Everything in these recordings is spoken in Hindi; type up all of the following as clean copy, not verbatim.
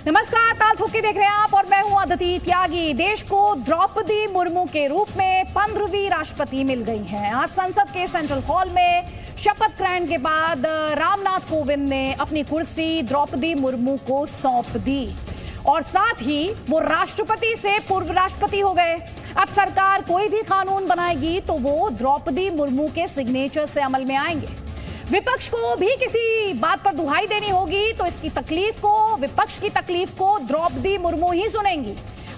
नमस्कार, ताल ठोक के देख रहे हैं आप और मैं हूं अदिति त्यागी। देश को द्रौपदी मुर्मू के रूप में 15वीं राष्ट्रपति मिल गई हैं। आज संसद के सेंट्रल हॉल में शपथ ग्रहण के बाद रामनाथ कोविंद ने अपनी कुर्सी द्रौपदी मुर्मू को सौंप दी और साथ ही वो राष्ट्रपति से पूर्व राष्ट्रपति हो गए। अब सरकार कोई भी कानून बनाएगी तो वो द्रौपदी मुर्मू के सिग्नेचर से अमल में आएंगे। विपक्ष को भी किसी बात पर दुहाई देनी होगी तो इसकी तकलीफ को, विपक्ष की तकलीफ को द्रौपदी मुर्मू ही सुनेंगी।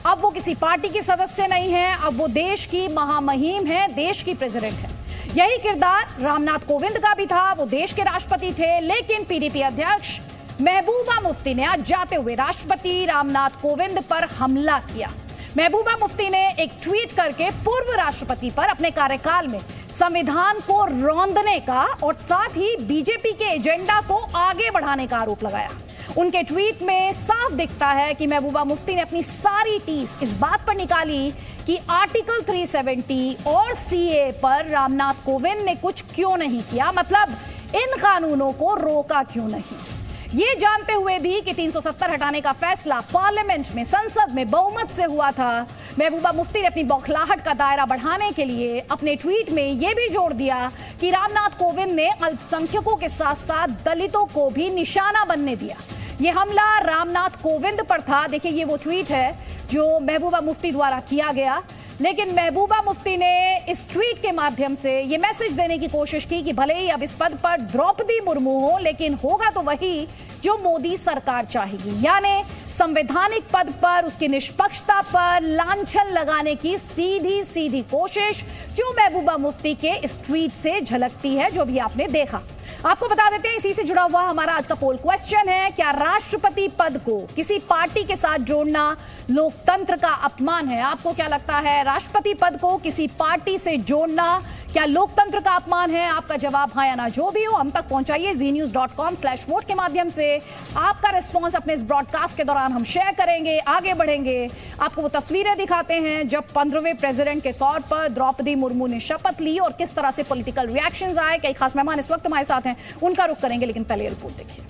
अब वो किसी पार्टी की सदस्य नहीं है, अब वो देश की महामहिम है, देश की प्रेसिडेंट है। यही किरदार रामनाथ कोविंद का भी था। वो देश के राष्ट्रपति थे, लेकिन पीडीपी अध्यक्ष महबूबा मुफ्ती ने आज जाते हुए राष्ट्रपति रामनाथ कोविंद पर हमला किया। महबूबा मुफ्ती ने एक ट्वीट करके पूर्व राष्ट्रपति पर अपने कार्यकाल में संविधान को रौंदने का और साथ ही बीजेपी के एजेंडा को आगे बढ़ाने का आरोप लगाया। उनके ट्वीट में साफ दिखता है कि महबूबा मुफ्ती ने अपनी सारी टीस इस बात पर निकाली कि आर्टिकल 370 और सीए पर रामनाथ कोविंद ने कुछ क्यों नहीं किया, मतलब इन कानूनों को रोका क्यों नहीं। ये जानते हुए भी कि 370 हटाने का फैसला पार्लियामेंट में, संसद में बहुमत से हुआ था, महबूबा मुफ्ती ने अपनी बौखलाहट का दायरा बढ़ाने के लिए अपने ट्वीट में यह भी जोड़ दिया कि रामनाथ कोविंद ने अल्पसंख्यकों के साथ साथ दलितों को भी निशाना बनने दिया। ये हमला रामनाथ कोविंद पर था। देखिए, ये वो ट्वीट है जो महबूबा मुफ्ती द्वारा किया गया, लेकिन महबूबा मुफ्ती ने इस ट्वीट के माध्यम से ये मैसेज देने की कोशिश की कि भले ही अब इस पद पर द्रौपदी मुर्मू हो, लेकिन होगा तो वही जो मोदी सरकार चाहेगी, यानी संवैधानिक पद पर उसकी निष्पक्षता पर लांछन लगाने की सीधी सीधी कोशिश जो महबूबा मुफ्ती के इस ट्वीट से झलकती है, जो भी आपने देखा। आपको बता देते हैं, इसी से जुड़ा हुआ हमारा आज का पोल क्वेश्चन है, क्या राष्ट्रपति पद को किसी पार्टी के साथ जोड़ना लोकतंत्र का अपमान है? आपको क्या लगता है, राष्ट्रपति पद को किसी पार्टी से जोड़ना क्या लोकतंत्र का अपमान है? आपका जवाब हाँ या ना जो भी हो हम तक पहुंचाइए znews.com/vote के माध्यम से। आपका रिस्पॉन्स अपने इस ब्रॉडकास्ट के दौरान हम शेयर करेंगे, आगे बढ़ेंगे। आपको वो तस्वीरें दिखाते हैं जब 15वें प्रेसिडेंट के तौर पर द्रौपदी मुर्मू ने शपथ ली और किस तरह से पॉलिटिकल रिएक्शंस आए। कई खास मेहमान इस वक्त हमारे साथ हैं, उनका रुख करेंगे, लेकिन पहले रिपोर्ट देखिए।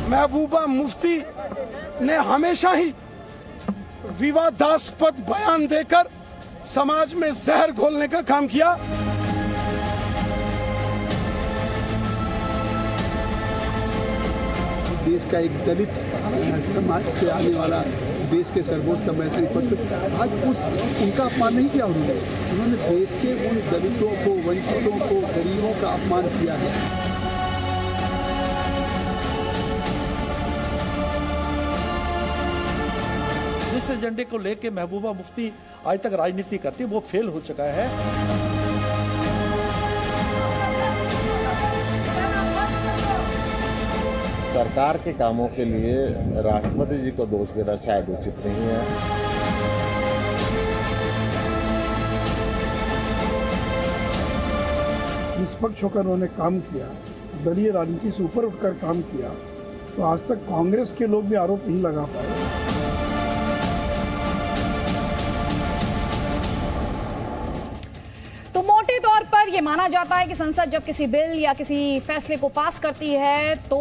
महबूबा मुफ्ती ने हमेशा ही विवादास्पद बयान देकर समाज में जहर घोलने का काम किया। देश का एक दलित समाज से आने वाला देश के सर्वोच्च संवैधानिक पद पर आज उनका अपमान नहीं किया। उन्होंने देश के उन दलितों को, वंचितों को, गरीबों का अपमान किया है। जिस एजेंडे को लेके महबूबा मुफ्ती आज तक राजनीति करती, वो फेल हो चुका है। सरकार के कामों के लिए राष्ट्रपति जी को दोष देना शायद उचित नहीं है। निष्पक्ष होकर उन्होंने काम किया, दलीय राजनीति से ऊपर उठकर काम किया, तो आज तक कांग्रेस के लोग भी आरोप नहीं लगा पाए। ये माना जाता है कि संसद जब किसी बिल या किसी फैसले को पास करती है तो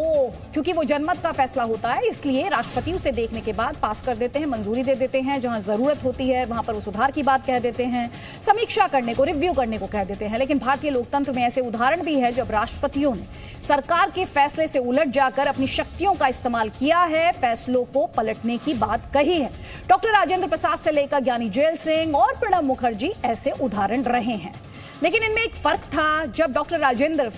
क्योंकि वो जनमत का फैसला होता है, इसलिए राष्ट्रपति उसे देखने के बाद पास कर देते हैं, मंजूरी दे देते हैं। जहां जरूरत होती है वहां पर वो सुधार की बात कह देते हैं, समीक्षा करने को, रिव्यू करने को कह देते हैं। लेकिन भारतीय लोकतंत्र में ऐसे उदाहरण भी है जब राष्ट्रपतियों ने सरकार के फैसले से उलट जाकर अपनी शक्तियों का इस्तेमाल किया है, फैसलों को पलटने की बात कही है। डॉक्टर राजेंद्र प्रसाद से लेकर ज्ञानी जेल सिंह और प्रणब मुखर्जी ऐसे उदाहरण रहे हैं। लेकिन इनमें एक फर्क था, जब डॉक्टर राजेंद्र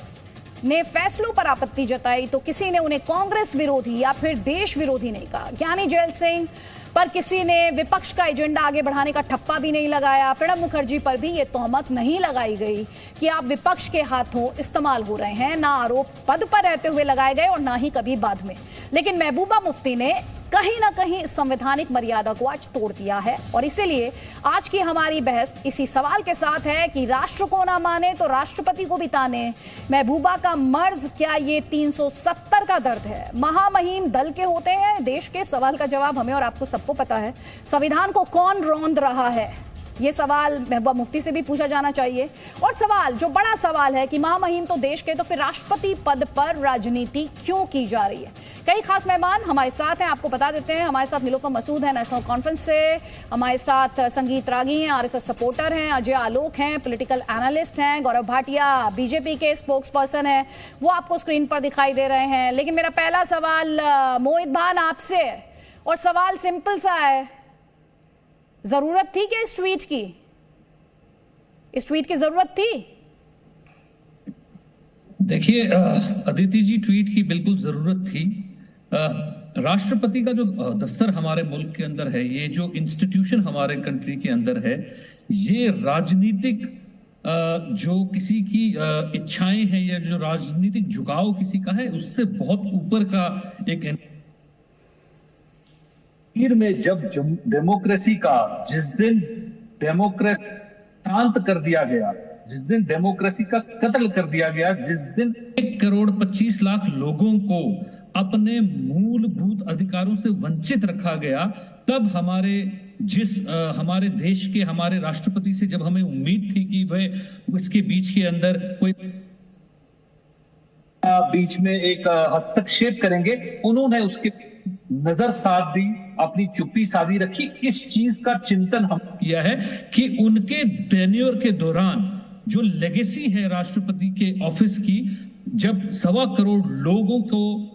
ने फैसलों पर आपत्ति जताई तो किसी ने उन्हें कांग्रेस विरोधी या फिर देश विरोधी नहीं कहा। ज्ञानी जेल सिंह पर किसी ने विपक्ष का एजेंडा आगे बढ़ाने का ठप्पा भी नहीं लगाया। प्रणब मुखर्जी पर भी ये तोहमत नहीं लगाई गई कि आप विपक्ष के हाथों इस्तेमाल हो रहे हैं। ना आरोप पद पर रहते हुए लगाए गए और ना ही कभी बाद में। लेकिन महबूबा मुफ्ती ने कहीं ना कहीं संवैधानिक मर्यादा को आज तोड़ दिया है और इसीलिए आज की हमारी बहस इसी सवाल के साथ है कि राष्ट्र को ना माने तो राष्ट्रपति को भी ताने। महबूबा का मर्ज क्या ये 370 का दर्द है? महामहिम दल के होते हैं देश के? सवाल का जवाब हमें और आपको सबको पता है। संविधान को कौन रौंद रहा है? ये सवाल महबूबा मुफ्ती से भी पूछा जाना चाहिए। और सवाल जो बड़ा सवाल है कि महामहिम तो देश के, तो फिर राष्ट्रपति पद पर राजनीति क्यों की जा रही है। कई खास मेहमान हमारे साथ हैं, आपको बता देते हैं। हमारे साथ नीलोफर मसूद है नेशनल कॉन्फ्रेंस से, हमारे साथ संगीत रागी हैं, आरएसएस सपोर्टर हैं, अजय आलोक हैं, पॉलिटिकल एनालिस्ट हैं, गौरव भाटिया बीजेपी के स्पोक्स पर्सन हैं, वो आपको स्क्रीन पर दिखाई दे रहे हैं। लेकिन मेरा पहला सवाल मोहित भान आपसे, और सवाल सिंपल सा है, जरूरत थी क्या इस ट्वीट की? इस ट्वीट की जरूरत थी? देखिए अदिति जी, ट्वीट की बिल्कुल जरूरत थी। राष्ट्रपति का जो दफ्तर हमारे मुल्क के अंदर है, ये जो इंस्टीट्यूशन हमारे कंट्री के अंदर है, ये राजनीतिक जो किसी की इच्छाएं हैं या जो राजनीतिक झुकाव किसी का है, उससे बहुत ऊपर का एक में जब डेमोक्रेसी का जिस दिन डेमोक्रेसी शांत कर दिया गया, जिस दिन डेमोक्रेसी का कत्ल कर दिया गया, जिस दिन 1,25,00,000 लोगों को अपने मूलभूत अधिकारों से वंचित रखा गया, तब हमारे देश के हमारे राष्ट्रपति से जब हमें उम्मीद थी कि वह इसके बीच के अंदर कोई बीच में एक हस्तक्षेप करेंगे, उन्होंने उसके नजर साध दी, अपनी चुप्पी साधी रखी। इस चीज का चिंतन हम किया है कि उनके टेन्योर के दौरान जो लेगेसी है राष्ट्रपति के ऑफिस की, जब 1.25 करोड़ लोगों को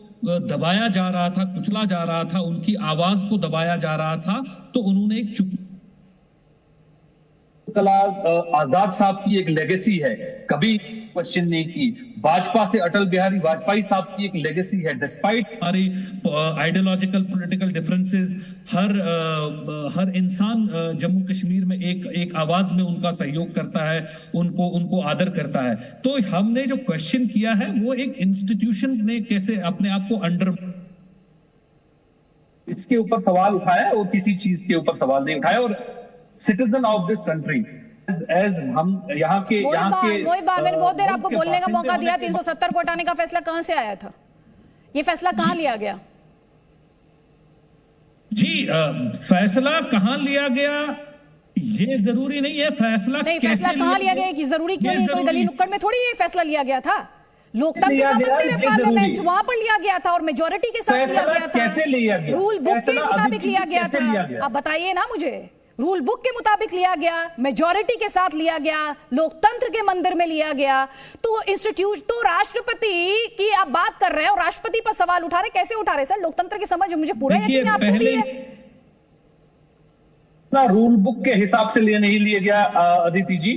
दबाया जा रहा था, कुचला जा रहा था, उनकी आवाज को दबाया जा रहा था, तो उन्होंने एक आजाद साहब की एक लेगेसी है, कभी क्वेश्चन नहीं की। भाजपा से अटल बिहारी वाजपेयी साहब की एक लेगेसी है, डिस्पाइट हमारी आइडियोलॉजिकल पॉलिटिकल डिफरेंसेस, हर इंसान जम्मू कश्मीर में एक आवाज में उनका सहयोग करता है, उनको आदर करता है। तो हमने जो क्वेश्चन किया है वो एक इंस्टीट्यूशन ने कैसे अपने आप को अंडर, इसके ऊपर सवाल उठाया और किसी चीज के ऊपर सवाल नहीं उठाया। और citizen of this country as हम यहाँ के मोहित भान, मैंने बहुत देर आपको बोलने का मौका दिया। 370 को हटाने का फैसला कहां से आया था? ये फैसला कहां लिया गया? जी फैसला कहां लिया गया ये जरूरी नहीं है, फैसला फैसला कहां लिया गया कि जरूरी क्यों नहीं? कोई गली नुक्कड़ में थोड़ी ये फैसला लिया गया था। लोकतंत्र का मंदिर है पार्लियामेंट, वहां पर लिया गया था और मेजोरिटी के साथ लिया गया था। कैसे लिया गया? रूल बुक के मुताबिक लिया गया था। आप बताइए ना मुझे, रूल बुक के मुताबिक लिया गया, मेजॉरिटी के साथ लिया गया, लोकतंत्र के मंदिर में लिया गया। तो इंस्टीट्यूट, तो राष्ट्रपति की आप बात कर रहे हैं और राष्ट्रपति पर सवाल उठा रहे, कैसे उठा रहे सर? लोकतंत्र की समझ मुझे पूरा यकीन है आपको भी है। रूल बुक के हिसाब से नहीं लिया गया अदिति जी।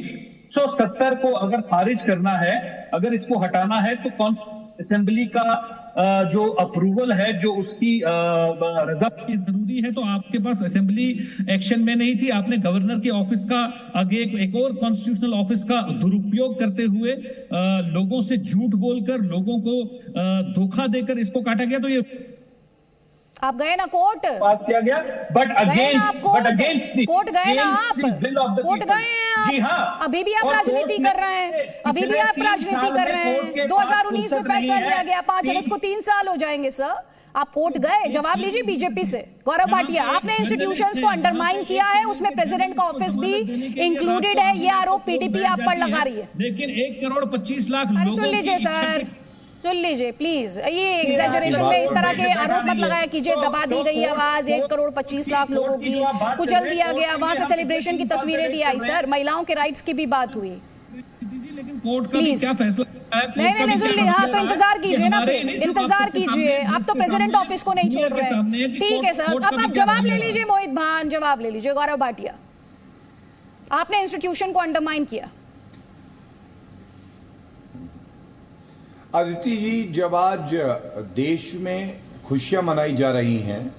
170 को अगर खारिज करना है, अगर इसको हटाना है, तो कॉन्स्टिट्यूशन असेंबली का जो अप्रूवल है, जो उसकी रजा की जरूरी है, तो आपके पास असेंबली एक्शन में नहीं थी। आपने गवर्नर के ऑफिस का आगे एक और कॉन्स्टिट्यूशनल ऑफिस का दुरुपयोग करते हुए लोगों से झूठ बोलकर, लोगों को धोखा देकर इसको काटा गया। तो ये आप गए ना कोर्ट, पास किया गया, बट अगेंस्ट कोर्ट गए ना आप, कोर्ट गए हैं। जी हाँ, अभी भी आप राजनीति कर रहे हैं, अभी भी आप राजनीति कर रहे हैं। 2019 में फैसला लिया गया, 5 अगस्त को 3 साल हो जाएंगे सर। आप कोर्ट गए, जवाब लीजिए बीजेपी से। गौरव भाटिया, आपने इंस्टीट्यूशंस को अंडरमाइन किया है, उसमें प्रेसिडेंट का ऑफिस भी इंक्लूडेड है, ये आरोप पीडीपी आप पर लगा रही है। लेकिन 1,25,00,000 लोगों, सुन लीजिए सर, सुन लीजिए प्लीज, ये एग्जैजरेशन में इस तरह के आरोप मत लगाया कीजिए। दबा दी गई आवाज 1,25,00,000 लोगों की, कुचल दिया गया, वहां से सेलिब्रेशन की तस्वीरें भी आई सर, महिलाओं के राइट्स की भी बात हुई। लेकिन कोर्ट का भी क्या फैसला है? नहीं सुन लीजिए। हाँ, तो इंतजार कीजिए ना, इंतजार कीजिए। आप तो प्रेसिडेंट ऑफिस को नहीं छोड़ रहे। ठीक है सर, अब आप जवाब ले लीजिए। मोहित भान जवाब ले लीजिए। गौरव भाटिया, आपने इंस्टीट्यूशन को अंडरमाइन किया। अदिति जी, जब आज देश में खुशियां मनाई जा रही हैं,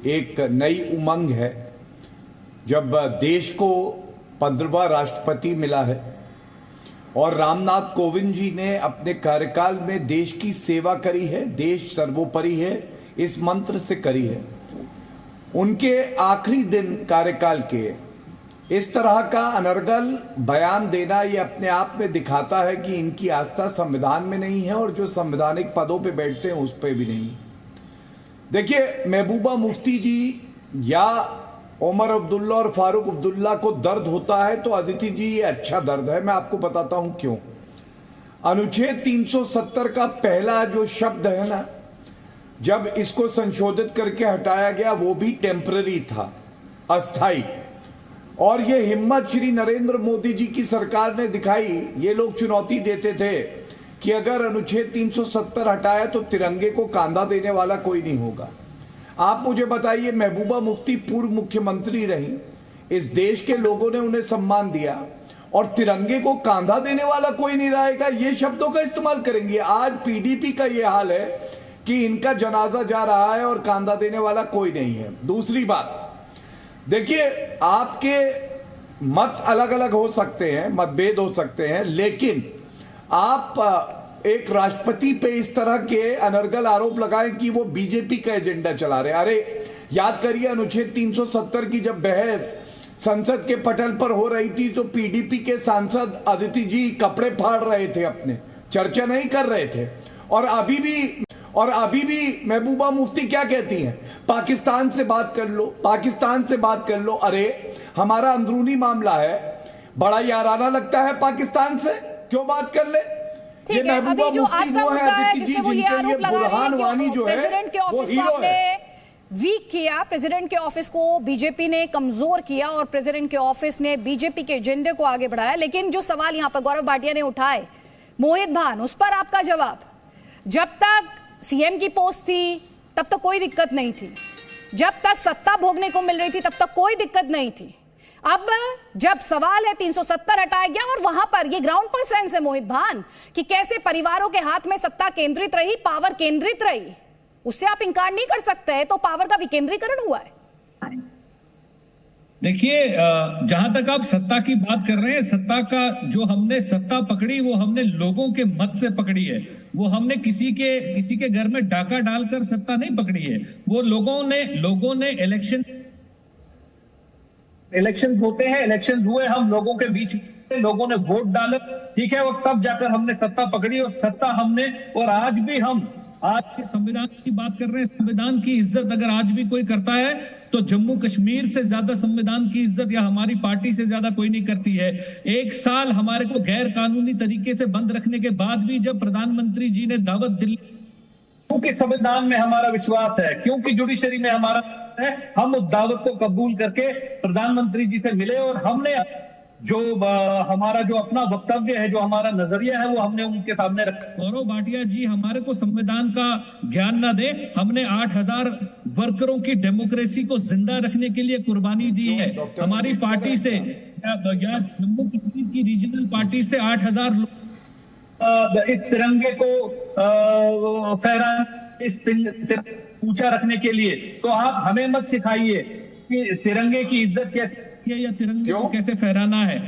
एक नई उमंग है, जब देश को 15वां राष्ट्रपति मिला है और रामनाथ कोविंद जी ने अपने कार्यकाल में देश की सेवा करी है, देश सर्वोपरि है, इस मंत्र से करी है, उनके आखिरी दिन कार्यकाल के इस तरह का अनर्गल बयान देना, ये अपने आप में दिखाता है कि इनकी आस्था संविधान में नहीं है और जो संवैधानिक पदों पे बैठते हैं उस पे भी नहीं। देखिए, महबूबा मुफ्ती जी या उमर अब्दुल्ला और फारूक अब्दुल्ला को दर्द होता है तो अदिति जी ये अच्छा दर्द है। मैं आपको बताता हूं क्यों। अनुच्छेद 370 का पहला जो शब्द है ना, जब इसको संशोधित करके हटाया गया वो भी टेम्पररी था, अस्थाई। और ये हिम्मत श्री नरेंद्र मोदी जी की सरकार ने दिखाई। ये लोग चुनौती देते थे कि अगर अनुच्छेद 370 हटाया तो तिरंगे को कांधा देने वाला कोई नहीं होगा। आप मुझे बताइए, महबूबा मुफ्ती पूर्व मुख्यमंत्री रही, इस देश के लोगों ने उन्हें सम्मान दिया और तिरंगे को कांधा देने वाला कोई नहीं रहेगा, ये शब्दों का इस्तेमाल करेंगे। आज पीडीपी का ये हाल है कि इनका जनाजा जा रहा है और कांधा देने वाला कोई नहीं है। दूसरी बात देखिए, आपके मत अलग अलग हो सकते हैं, मतभेद हो सकते हैं, लेकिन आप एक राष्ट्रपति पे इस तरह के अनर्गल आरोप लगाएं कि वो बीजेपी का एजेंडा चला रहे। अरे याद करिए, अनुच्छेद 370 की जब बहस संसद के पटल पर हो रही थी तो पीडीपी के सांसद अदिति जी कपड़े फाड़ रहे थे, अपने चर्चा नहीं कर रहे थे। और अभी भी महबूबा मुफ्ती क्या कहती हैं? पाकिस्तान से बात कर लो, पाकिस्तान से बात कर लो। अरे हमारा अंदरूनी मामला है, बड़ा याराना लगता है पाकिस्तान से, क्यों बात कर ले? ये महबूबा मुफ्ती वो है अदिति जी जिनके लिए बुरहान वानी जो है वो हीरो है। वीक किया प्रेसिडेंट के ऑफिस को, बीजेपी ने कमजोर किया और प्रेसिडेंट के ऑफिस ने बीजेपी के एजेंडे को आगे बढ़ाया। लेकिन जो सवाल यहां पर गौरव भाटिया ने उठाए, मोहित भान, उस पर आपका जवाब, जब तक सीएम की पोस्ट थी तब तक कोई दिक्कत नहीं थी, जब तक सत्ता भोगने को मिल रही थी तब तक कोई दिक्कत नहीं थी। अब जब सवाल है 370 हटाया गया और वहां पर ये ग्राउंड पर सेंस है मोहित भान कि कैसे परिवारों के हाथ में सत्ता केंद्रित रही, पावर केंद्रित रही, उससे आप इंकार नहीं कर सकते। तो पावर का विकेंद्रीकरण हुआ है। देखिए, जहां तक आप सत्ता की बात कर रहे हैं, सत्ता का जो हमने सत्ता पकड़ी वो हमने लोगों के मत से पकड़ी है। वो हमने किसी के घर में डाका डालकर सत्ता नहीं पकड़ी है। वो लोगों ने इलेक्शन होते हैं, इलेक्शन हुए, हम लोगों के बीच में लोगों ने वोट डाला, ठीक है, वो तब जाकर हमने सत्ता पकड़ी और सत्ता हमने, और आज भी हम आज संविधान की बात कर रहे हैं। संविधान की इज्जत अगर आज भी कोई करता है तो जम्मू कश्मीर से ज्यादा संविधान की इज्जत या हमारी पार्टी से ज्यादा कोई नहीं करती है। एक साल हमारे को गैर कानूनी तरीके से बंद रखने के बाद भी जब प्रधानमंत्री जी ने दावत दिल्ली, क्योंकि संविधान में हमारा विश्वास है, क्योंकि जुडिशरी में हमारा है, हम उस दावत को कबूल करके प्रधानमंत्री जी से मिले और हमने जो हमारा जो अपना वक्तव्य है, जो हमारा नजरिया है, वो हमने उनके सामने रखा। गौरव भाटिया जी हमारे को संविधान का ज्ञान ना दे। हमने 8000 वर्करों की डेमोक्रेसी को जिंदा रखने के लिए कुर्बानी दी है। हमारी पार्टी से या जम्मू कश्मीर की रीजनल पार्टी से 8000 लोग इस तिरंगे को फहराने, इस ऊंचा रखने के लिए। तो आप हमें मत सिखाइए कि तिरंगे की इज्जत कैसे या तिरंगे को कैसे फहराना है।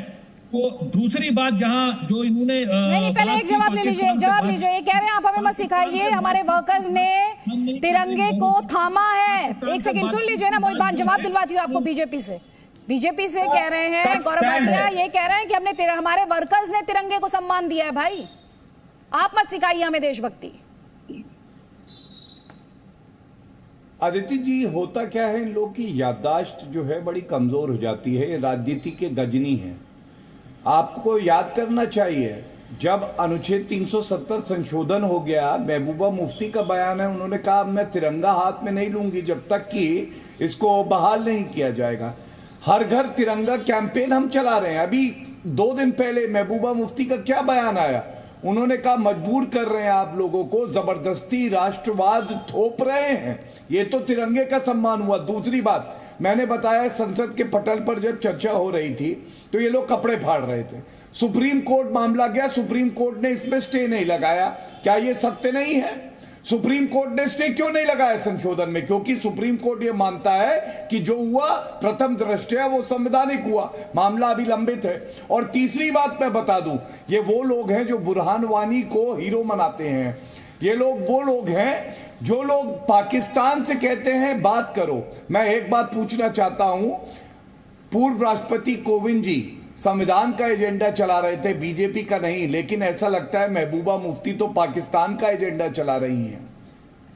तो दूसरी बात जहां जो इन्होंने नहीं, पहले एक जवाब ले लीजिए, जवाब लीजिए। ये कह रहे हैं आप हमें मत सिखाइए, हमारे वर्कर्स ने तिरंगे को थामा है। एक सेकंड सुन लीजिए ना मोहित भान, जवाब दिलवाती हूँ आपको। बीजेपी से कह रहे हैं गौरव भाटिया, ये कह रहे हैं कि हमने हमारे वर्कर्स ने तिरंगे को सम्मान दिया है। भाई आप मत सिखाइए हमें देशभक्ति। अदिति जी, होता क्या है, इन लोग की याददाश्त जो है बड़ी कमजोर हो जाती है। राजनीति के गजनी है। आपको याद करना चाहिए, जब अनुच्छेद 370 संशोधन हो गया, महबूबा मुफ्ती का बयान है, उन्होंने कहा मैं तिरंगा हाथ में नहीं लूंगी जब तक कि इसको बहाल नहीं किया जाएगा। हर घर तिरंगा कैंपेन हम चला रहे हैं। अभी 2 दिन पहले महबूबा मुफ्ती का क्या बयान आया? उन्होंने कहा मजबूर कर रहे हैं आप लोगों को, जबरदस्ती राष्ट्रवाद थोप रहे हैं। ये तो तिरंगे का सम्मान हुआ। दूसरी बात, मैंने बताया संसद के पटल पर जब चर्चा हो रही थी तो ये लोग कपड़े फाड़ रहे थे। सुप्रीम कोर्ट मामला गया, सुप्रीम कोर्ट ने इसमें स्टे नहीं लगाया। क्या ये सत्य नहीं है? सुप्रीम कोर्ट ने स्टे क्यों नहीं लगाया संशोधन में? क्योंकि सुप्रीम कोर्ट ये मानता है कि जो हुआ प्रथम दृष्टया वो संवैधानिक हुआ, मामला अभी लंबित है। और तीसरी बात मैं बता दूं, ये वो लोग हैं जो बुरहान वानी को हीरो मनाते हैं। ये लोग वो लोग हैं जो लोग पाकिस्तान से कहते हैं बात करो। मैं एक बात पूछना चाहता हूं, पूर्व राष्ट्रपति कोविंद जी संविधान का एजेंडा चला रहे थे, बीजेपी का नहीं, लेकिन ऐसा लगता है महबूबा मुफ्ती तो पाकिस्तान का एजेंडा चला रही हैं।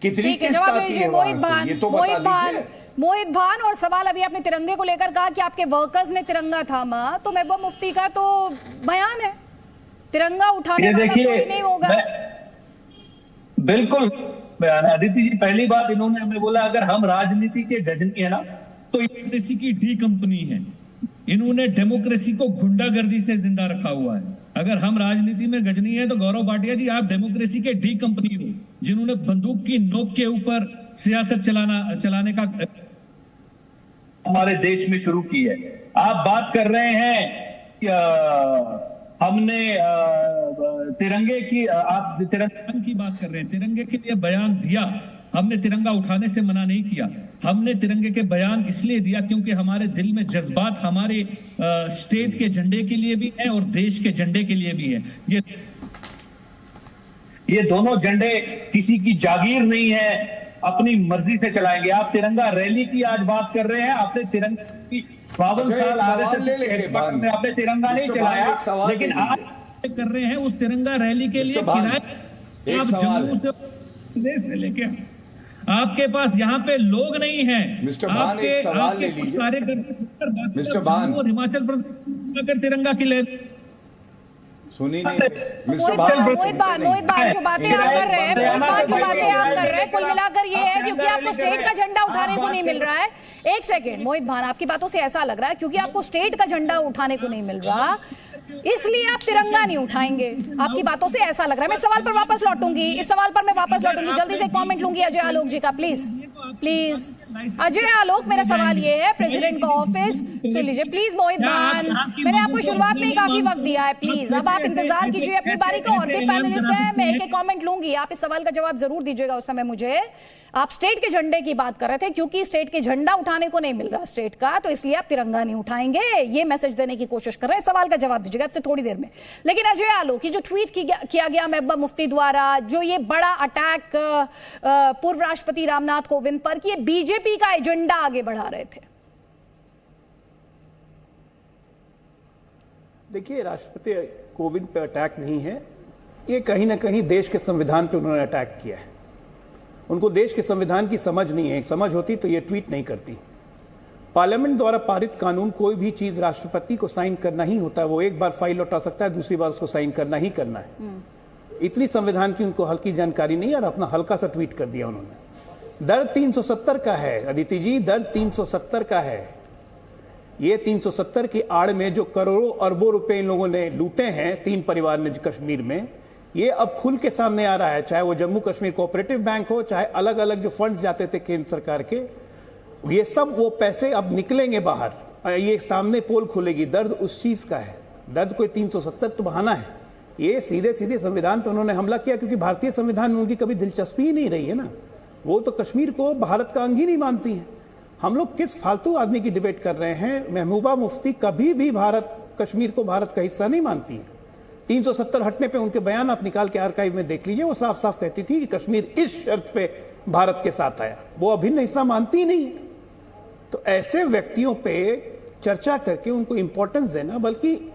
कितनी किस्त आती है वहां से, ये तो बता दीजिए। मोहित भान, और सवाल अभी आपने तिरंगे को लेकर कहा कि आपके वर्कर्स ने तिरंगा थामा, तो महबूबा मुफ्ती का तो बयान है तिरंगा उठाने वाला कोई नहीं होगा। बिल्कुल बयान है अदिति जी। पहली बात इन्होंने हमें बोला अगर हम राजनीति के गजनी है ना तो डेमोक्रेसी की डी कंपनी है। इन्होंने डेमोक्रेसी को गुंडागर्दी से जिंदा रखा हुआ है। अगर हम राजनीति में गजनी है तो गौरव भाटिया जी आप डेमोक्रेसी के डी कंपनी हो, जिन्होंने बंदूक की नोक के ऊपर सियासत चलाने का हमारे देश में शुरू की है। आप बात कर रहे हैं कि हमने तिरंगे की, आप तिरंगे की बात कर रहे हैं, तिरंगे के लिए बयान दिया, हमने तिरंगा उठाने से मना नहीं किया। हमने तिरंगे के बयान इसलिए दिया क्योंकि हमारे दिल में जज्बात हमारे स्टेट के झंडे के लिए भी है और देश के झंडे के लिए भी है। ये दोनों झंडे किसी की जागीर नहीं है, अपनी मर्जी से चलाएंगे। आप तिरंगा रैली की आज बात कर रहे हैं, आपने तिरंगा की 52 साल में आपने तिरंगा नहीं चलाया, लेकिन आज कर रहे हैं उस तिरंगा रैली के लिए किराए आप जम्मू से लेके आपके पास यहाँ पे लोग नहीं है। मिस्टर भान एक सवाल ले लीजिए। कार्यकर्ता मिस्टर भान और हिमाचल प्रदेश तिरंगा की ले सुनी नहीं। मिस्टर मोहित भान जो बातें आप कर रहे हैं, कुल मिलाकर ये है क्योंकि आपको स्टेट का झंडा उठाने को नहीं मिल रहा है। एक सेकेंड मोहित भान, आपकी बातों से ऐसा लग रहा है क्योंकि आपको स्टेट का झंडा उठाने को नहीं मिल रहा इसलिए आप तिरंगा नहीं उठाएंगे। आपकी बातों से ऐसा लग रहा है। मैं सवाल पर वापस लौटूंगी, इस सवाल पर मैं वापस लौटूंगी। जल्दी से कमेंट लूंगी अजय आलोक जी का, प्लीज अजय आलोक, मेरा सवाल ये है, प्रेसिडेंट का ऑफिस सुन लीजिए प्लीज। मोहित भान, मैंने आपको शुरुआत में ही काफी वक्त दिया है, प्लीज अब आप इंतजार कीजिए अपनी बारी का। और भी पैनलिस्ट है, मैं एक कमेंट लूंगी, आप इस सवाल का जवाब जरूर दीजिएगा उस समय मुझे। आप स्टेट के झंडे की बात कर रहे थे, क्योंकि स्टेट के झंडा उठाने को नहीं मिल रहा स्टेट का, तो इसलिए आप तिरंगा नहीं उठाएंगे, ये मैसेज देने की कोशिश कर रहे हैं। सवाल का जवाब दीजिएगा आपसे थोड़ी देर में। लेकिन अजय आलोक, जो ट्वीट किया गया महबूबा मुफ्ती द्वारा, जो ये बड़ा अटैक पूर्व राष्ट्रपति रामनाथ कोविंद पर कि ये बीजेपी का एजेंडा आगे बढ़ा रहे थे। देखिए, राष्ट्रपति कोविंद पे अटैक नहीं है, ये कहीं ना कहीं देश के संविधान पे उन्होंने अटैक किया है। उनको देश के संविधान की समझ नहीं है, समझ होती तो ये ट्वीट नहीं करती। पार्लियामेंट द्वारा पारित कानून, कोई भी चीज राष्ट्रपति को साइन करना ही होता है। वो एक बार फाइल लौटा सकता है, दूसरी बार उसको साइन करना ही करना है। इतनी संविधान की उनको हल्की जानकारी नहीं है और अपना हल्का सा ट्वीट कर दिया उन्होंने। दर 370 का है अदिति जी, दर 370 का है। ये 370 की आड़ में जो करोड़ों अरबों रुपए इन लोगों ने लूटे हैं, 3 परिवार ने कश्मीर में, ये अब खुल के सामने आ रहा है। चाहे वो जम्मू कश्मीर कोऑपरेटिव बैंक हो, चाहे अलग अलग जो फंड्स जाते थे केंद्र सरकार के, ये सब वो पैसे अब निकलेंगे बाहर। ये सामने पोल खुलेगी। दर्द उस चीज का है, दर्द कोई 370 तो बहाना है। ये सीधे सीधे संविधान पर उन्होंने हमला किया, क्योंकि भारतीय संविधान में उनकी कभी दिलचस्पी ही नहीं रही है ना। वो तो कश्मीर को भारत का अंग ही नहीं मानती है। हम लोग किस फालतू आदमी की डिबेट कर रहे हैं। महबूबा मुफ्ती कभी भी कश्मीर को भारत का हिस्सा नहीं मानती है। 370 हटने पे उनके बयान आप निकाल के आर्काइव में देख लीजिए। वो साफ साफ कहती थी कि कश्मीर इस शर्त पे भारत के साथ आया, वो अभिन्न हिस्सा मानती ही नहीं। तो ऐसे व्यक्तियों पे चर्चा करके उनको इंपॉर्टेंस देना, बल्कि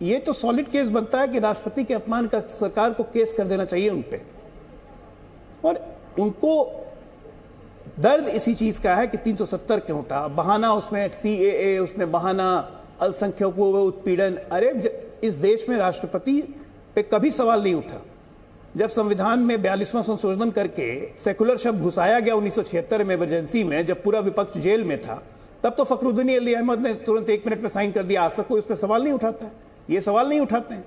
ये तो सॉलिड केस बनता है कि राष्ट्रपति के अपमान का सरकार को केस कर देना चाहिए उन पे। और उनको दर्द इसी चीज का है कि 370 क्यों उठा, बहाना उसमें CAA, उसमें बहाना अल्पसंख्यकों को उत्पीड़न। अरे इस देश में राष्ट्रपति पे कभी सवाल नहीं उठा। जब संविधान में 42वां संशोधन करके सेकुलर शब्द घुसाया गया 1976 में इमरजेंसी में, जब पूरा विपक्ष जेल में था, तब तो फखरुद्दीन अली अहमद ने तुरंत 1 मिनट में साइन कर दिया। आज तक कोई इस पर सवाल नहीं उठाता है। ये सवाल नहीं उठाते हैं।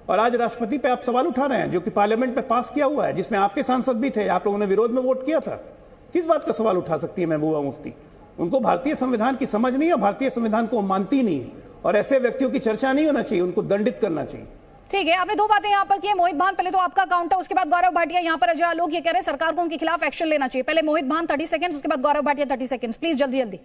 और आज राष्ट्रपति पे आप सवाल उठा रहे हैं, जो कि पार्लियामेंट में पास किया हुआ है, जिसमें आपके सांसद भी थे, आप लोगों ने विरोध में वोट किया था। किस बात का सवाल उठा सकती है महबूबा मुफ्ती? उनको भारतीय संविधान की समझ नहीं है, भारतीय संविधान को मानती नहीं है। और ऐसे व्यक्तियों की चर्चा नहीं होना चाहिए, उनको दंडित करना चाहिए। ठीक है, आपने 2 बातें यहाँ पर की है। मोहित भान, पहले तो आपका काउंटर, उसके बाद गौरव भाटिया। यहाँ पर अजय आलोक ये कह रहे हैं सरकार को उनके खिलाफ एक्शन लेना चाहिए। पहले मोहित भान 30 सेकंड, उसके बाद गौरव भाटिया 30 सेकंड, प्लीज जल्दी जल्दी।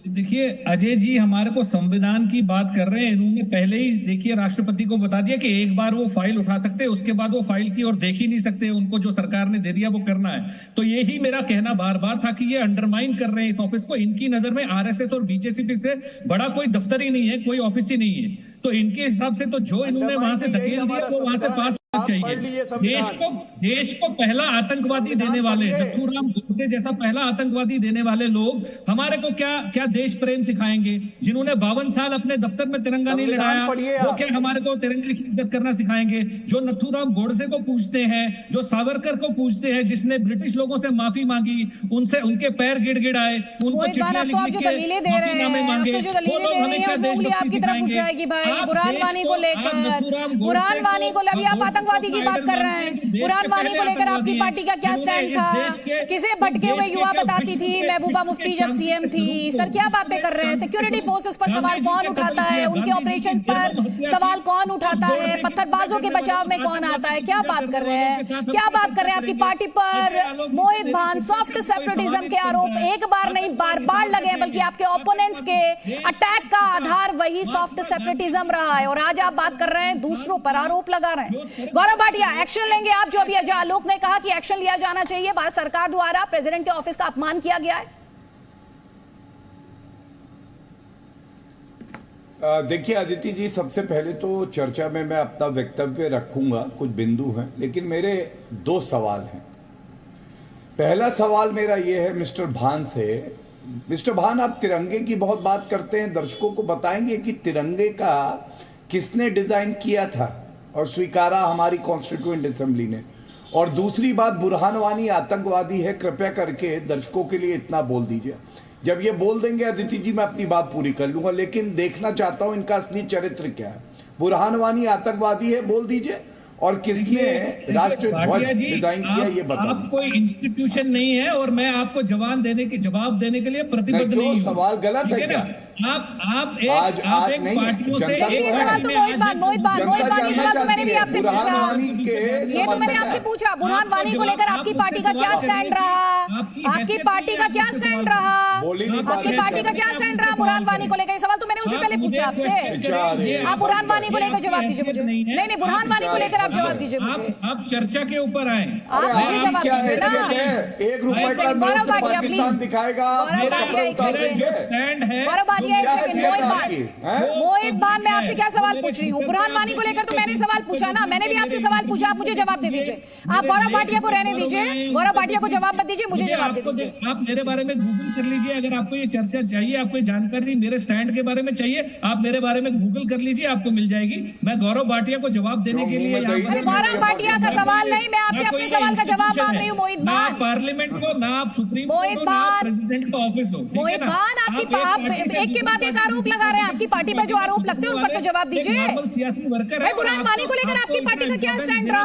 देखिए अजय जी हमारे को संविधान की बात कर रहे हैं। इन्होंने पहले ही देखिए राष्ट्रपति को बता दिया कि एक बार वो फाइल उठा सकते हैं, उसके बाद वो फाइल की और देख ही नहीं सकते। उनको जो सरकार ने दे दिया वो करना है। तो यही मेरा कहना बार बार था कि ये अंडरमाइन कर रहे हैं इस ऑफिस को। इनकी नजर में RSS और BJP से बड़ा कोई दफ्तर ही नहीं है, कोई ऑफिस ही नहीं है। तो इनके हिसाब से तो जो इन्होंने वहां से धकेल दिया वो वहां से पास चाहिए। देश को पहला आतंकवादी देने वाले नथुराम गोडसे जैसा पहला आतंकवादी देने वाले लोग हमारे को क्या देश प्रेम सिखाएंगे? जिन्होंने 52 साल अपने दफ्तर में तिरंगा नहीं लड़ाया, वो क्या हमारे को तिरंगे की इज्जत करना सिखाएंगे? जो नथुराम गोडसे को पूछते हैं, जो सावरकर को पूछते हैं, जिसने ब्रिटिश लोगों से माफी मांगी, उनसे उनके पैर गिड़गिड़ाए, उनको चिट्ठियां लिख लिख के माफीनामे मांगे, वो लोग हमें क्या देशभक्ति सिखाएंगे? बुरहान वानी को लेकर, बुरहान वानी को अभी आप आतंकवादी की बात कर रहे हैं। बुरहान वानी को लेकर आपकी पार्टी का क्या स्टैंड था? किसे भटके हुए युवा बताती थी महबूबा मुफ्ती जब सीएम थी? सर क्या बातें कर रहे हैं? सिक्योरिटी फोर्सेस पर सवाल कौन उठाता है? उनके ऑपरेशंस पर सवाल कौन उठाता है? पत्थरबाजों के बचाव में कौन आता है? क्या बात कर रहे हैं? क्या बात कर रहे हैं? आपकी पार्टी पर मोहित भान सॉफ्ट सेपरेटिज्म के आरोप एक बार नहीं बार बार लगे, बल्कि आपके ओपोनेंट्स के अटैक का आधार वही सॉफ्ट सेपरेटिज्म रहा है, और आज आप बात कर रहे हैं दूसरों पर आरोप लगा रहे हैं। गौरव भाटिया, एक्शन लेंगे आप? जो अभी अजय आलोक ने कहा कि एक्शन लिया जाना चाहिए, भारत सरकार द्वारा प्रेसिडेंट के ऑफिस का अपमान किया गया है। देखिए अदिति जी, सबसे पहले तो चर्चा में मैं अपना वक्तव्य रखूंगा, कुछ बिंदु हैं, लेकिन मेरे 2 सवाल हैं। पहला सवाल मेरा यह है मिस्टर भान से। मिस्टर भान, आप तिरंगे की बहुत बात करते हैं, दर्शकों को बताएंगे कि तिरंगे का किसने डिजाइन किया था और स्वीकारा हमारी कॉन्स्टिट्यूएंट असेंबली ने? और दूसरी बात, बुरहान वानी आतंकवादी है, कृपया करके दर्शकों के लिए इतना बोल दीजिए। जब ये बोल देंगे अदिति जी, मैं अपनी बात पूरी कर लूंगा, लेकिन देखना चाहता हूं इनका असली चरित्र क्या है। बुरहान वानी आतंकवादी है, बोल दीजिए, और किसने राष्ट्र ध्वज डिजाइन किया ये बताइए। आप कोई इंस्टीट्यूशन नहीं है और मैं आपको जवाब देने के लिए प्रतिबद्ध नहीं हूं। सवाल गलत है क्या? आप एक पार्टियों से ये तो मैंने आपसे पूछा, बुरहान वानी को लेकर आपकी पार्टी का क्या स्टैंड रहा? आपकी पार्टी का क्या स्टैंड रहा? आपकी पार्टी का क्या स्टैंड रहा बुरहान वानी को लेकर? सवाल तो मैंने उससे पहले पूछा आपसे। आप बुरहान वानी को लेकर जवाब दीजिए मुझे। नहीं, बुरहान वानी को लेकर आप जवाब दीजिए मुझे। आप चर्चा के ऊपर आए। एक रुपए का नोट पाकिस्तान दिखाएगा, स्टैंड है। मोहित भान, मैं आपसे क्या सवाल पूछ रही हूँ? बुरहान वानी को लेकर तो मैंने सवाल पूछा ना, मैंने भी आपसे सवाल पूछा, आप मुझे जवाब दे दीजिए। आप गौरव भाटिया को रहने दीजिए, गौरव भाटिया को जवाब मत दीजिए, मुझे जवाब दे दीजिए। आप मेरे बारे में गूगल कर लीजिए, अगर आपको ये चर्चा चाहिए, आपको जानकारी मेरे स्टैंड के बारे में चाहिए, आप मेरे बारे में गूगल कर लीजिए, आपको मिल जाएगी। मैं गौरव भाटिया को जवाब देने के लिए गौरव भाटिया का सवाल नहीं, मैं आपसे अपने सवाल का जवाब मांग रही हूँ। मोहित भान, पार्लियामेंट को ना आप सुप्रीम कोर्ट हो, ना प्रेसिडेंट का ऑफिस हो। मोहित भान, आपकी एक के बाद एक आरोप लगा रहे हैं। आपकी पार्टी पर जो आरोप लगते हैं उन पर तो जवाब दीजिए। सियासी वर्कर है। बुरहान वानी को लेकर आपकी पार्टी का क्या स्टैंड रहा?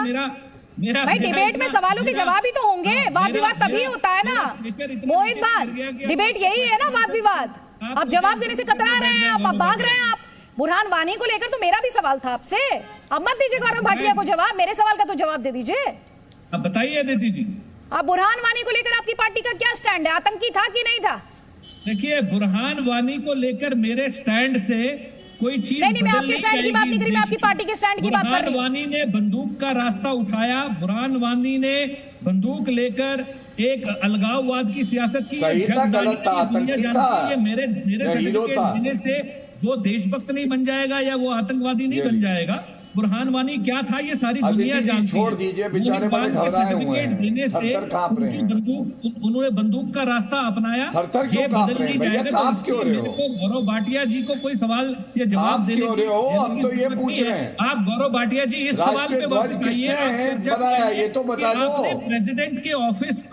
भाई डिबेट में सवालों के जवाब ही तो होंगे, वाद विवाद तभी होता है ना। मोहित भान, डिबेट यही है ना, वाद विवाद। आप जवाब देने से कतरा रहे हैं, आप भाग रहे हैं। आप बुरहान वानी को लेकर तो मेरा भी सवाल था आपसे, अब मत दीजिए गौरव भाटिया को जवाब, मेरे सवाल का तो जवाब दे दीजिए। अब बताइए अदिति जी, आप बुरहान वानी को लेकर आपकी पार्टी का क्या स्टैंड है? आतंकी था कि नहीं था? देखिए, बुरहान वानी को लेकर मेरे स्टैंड से कोई चीज नहीं, मैं आपके स्टैंड की बात नहीं कर रही, मैं आपकी पार्टी के स्टैंड की बात कर रही हूं। बुरहान वानी ने बंदूक का रास्ता उठाया, बुरहान वानी ने बंदूक लेकर एक अलगाववाद की सियासत की। सही था, गलत था, आतंकी था, मेरे सर्टिफिकेट देने से वो देशभक्त नहीं बन जाएगा या वो आतंकवादी नहीं बन जाएगा। बुरहान वानी क्या था ये सारी दुनिया जानती है। छोड़ दीजिए, बेचारे बड़े घबराए हुए हैं, थर-थर कांप रहे हैं। उन्होंने बंदूक का रास्ता अपनाया। थर-थर क्यों कांप रहे हैं भैया? कांप क्यों रहे हो? गौरव भाटिया जी को कोई सवाल या जवाब देने क्यों रहे हो? हम तो ये पूछ रहे हैं। आप गौरव भाटिया जी इस सवाल पे बताया, ये तो बता दो। प्रेसिडेंट के ऑफिस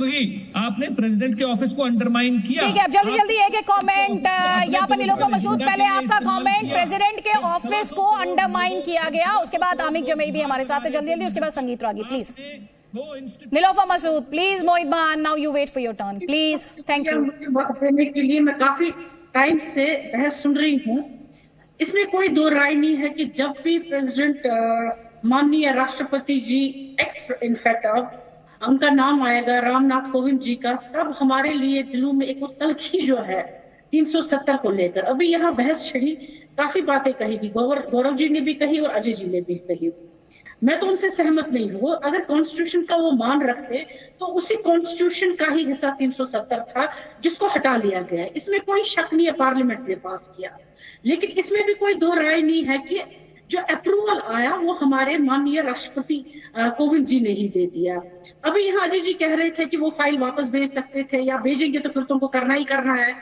आपने प्रेसिडेंट के ऑफिस को अंडरमाइन किया। ठीक है, अब जल्दी जल्दी एक कमेंट यहाँ पर नीलोफर मसूद, पहले आपका कमेंट, प्रेसिडेंट के ऑफिस को अंडरमाइन किया गया, उसके बाद आमिर जमई भी हमारे साथ है, जल्दी जल्दी, उसके बाद Sangeet Ragi please. Nilofar Masood please, Mohit Bhan now you wait for your turn please, thank you. देने के लिए मैं काफी टाइम से बहस सुन रही हूँ। इसमें कोई दो राय नहीं है कि जब भी प्रेसिडेंट माननीय राष्ट्रपति जी इनफैक्ट अब उनका नाम आएगा रामनाथ कोविंद जी का, तब हमारे लिए दिलों में एक तलखी जो है 370 को लेकर अभी यहाँ बहस छिड़ी, काफी बातें कही गई, गौरव जी ने भी कही और अजय जी ने भी कही। मैं तो उनसे सहमत नहीं हूँ। अगर कॉन्स्टिट्यूशन का वो मान रखते तो उसी कॉन्स्टिट्यूशन का ही हिस्सा 370 था जिसको हटा लिया गया है, इसमें कोई शक नहीं है, पार्लियामेंट ने पास किया। लेकिन इसमें भी कोई दो राय नहीं है कि जो अप्रूवल आया वो हमारे माननीय राष्ट्रपति कोविंद जी ने ही दे दिया। अभी यहाँ अजय जी कह रहे थे कि वो फाइल वापस भेज सकते थे, या भेजेंगे तो फिर तुमको करना ही करना है।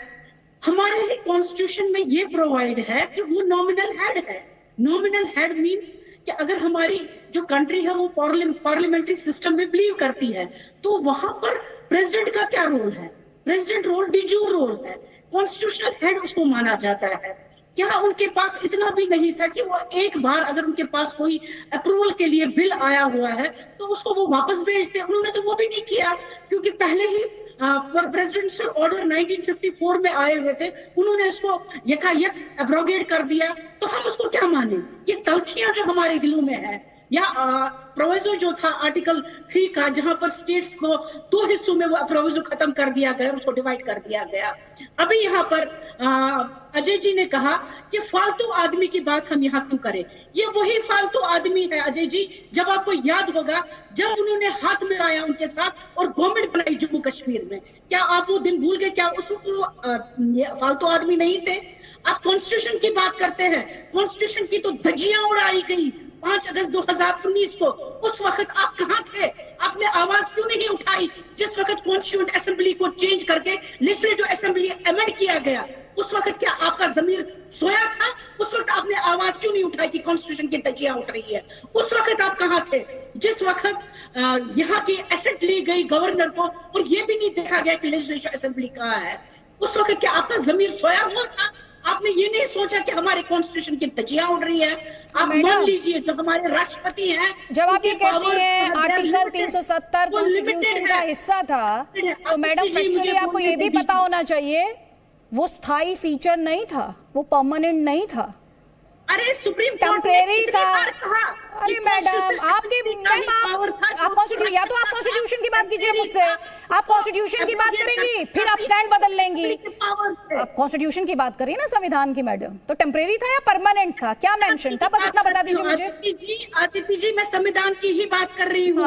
हमारे कॉन्स्टिट्यूशन में ये प्रोवाइड है कि वो नॉमिनल हेड है। नॉमिनल हेड मींस कि अगर हमारी जो कंट्री है वो पार्लियामेंट्री सिस्टम में बिलीव करती है, तो वहां पर प्रेसिडेंट का क्या रोल है? प्रेसिडेंट रोल डिजूर रोल है, कॉन्स्टिट्यूशनल हेड उसको माना जाता है। क्या उनके पास इतना भी नहीं था कि वो एक बार अगर उनके पास कोई अप्रूवल के लिए बिल आया हुआ है तो उसको वो वापस भेज दे? उन्होंने तो वो भी नहीं किया, क्योंकि पहले ही प्रेसिडेंशियल ऑर्डर 1954 में आए हुए थे, उन्होंने इसको यकायक एब्रोगेट कर दिया। तो हम उसको क्या माने? ये तलखियां जो हमारे दिलों में है, या प्रोविजो जो था आर्टिकल 3 का, जहां पर स्टेट्स को 2 हिस्सों में वो प्रोविजो खत्म कर दिया गया, उसको डिवाइड कर दिया गया। अभी यहाँ पर अजय जी ने कहा कि फालतू आदमी की बात हम यहाँ क्यों करें? ये वही फालतू आदमी है अजय जी, जब आपको याद होगा जब उन्होंने हाथ मिलाया उनके साथ और गवर्नमेंट बनाई जम्मू कश्मीर में, क्या आप वो दिन भूल गए? क्या उस वक्त फालतू आदमी नहीं थे? आप कॉन्स्टिट्यूशन की बात करते हैं, कॉन्स्टिट्यूशन की तो धज्जियां उड़ाई गई 5 अगस्त 2019 को। उस वक्त आप कहां थे? आपने आवाज क्यों नहीं उठाई जिस वक्त कॉन्स्टिट्यूएंट असेंबली को चेंज करके लेजिस्लेटिव असेंबली अमेंड किया गया? उस वक्त क्या आपका जमीर सोया था? उस वक्त आपने आवाज क्यों नहीं उठाई कि कॉन्स्टिट्यूशन की धज्जियां उठ रही है? उस वक्त आप कहां थे जिस वक्त यहाँ की एसेट ली गई गवर्नर को और ये भी नहीं देखा गया कि लेजिस्लेटिव असेंबली कहाँ है? उस वक्त क्या आपका जमीर सोया हुआ था? आपने ये नहीं सोचा कि हमारे कॉन्स्टिट्यूशन की धज्जियां उड़ रही है? आप मान लीजिए जो हमारे राष्ट्रपति हैं, जब आप ये कहती हैं आर्टिकल 370 कॉन्स्टिट्यूशन का हिस्सा था, तो मैडम फैक्चुअली आपको ये भी पता होना चाहिए वो स्थायी फीचर नहीं था, वो परमानेंट नहीं था। अरे सुप्रीम टेम्परेरी था। अरे मैडम आपकी आप कॉन्स्टिट्यूशन, या तो आप कॉन्स्टिट्यूशन की बात कीजिए मुझसे, आप कॉन्स्टिट्यूशन की बात करेंगी फिर आप स्टैंड बदल लेंगी। आप कॉन्स्टिट्यूशन की बात करिए ना, संविधान की मैडम। तो टेम्परेरी था या परमानेंट था? क्या मेंशन था? बस इतना बता दीजिए मुझे। आदित्य जी मैं संविधान की ही बात कर रही हूँ।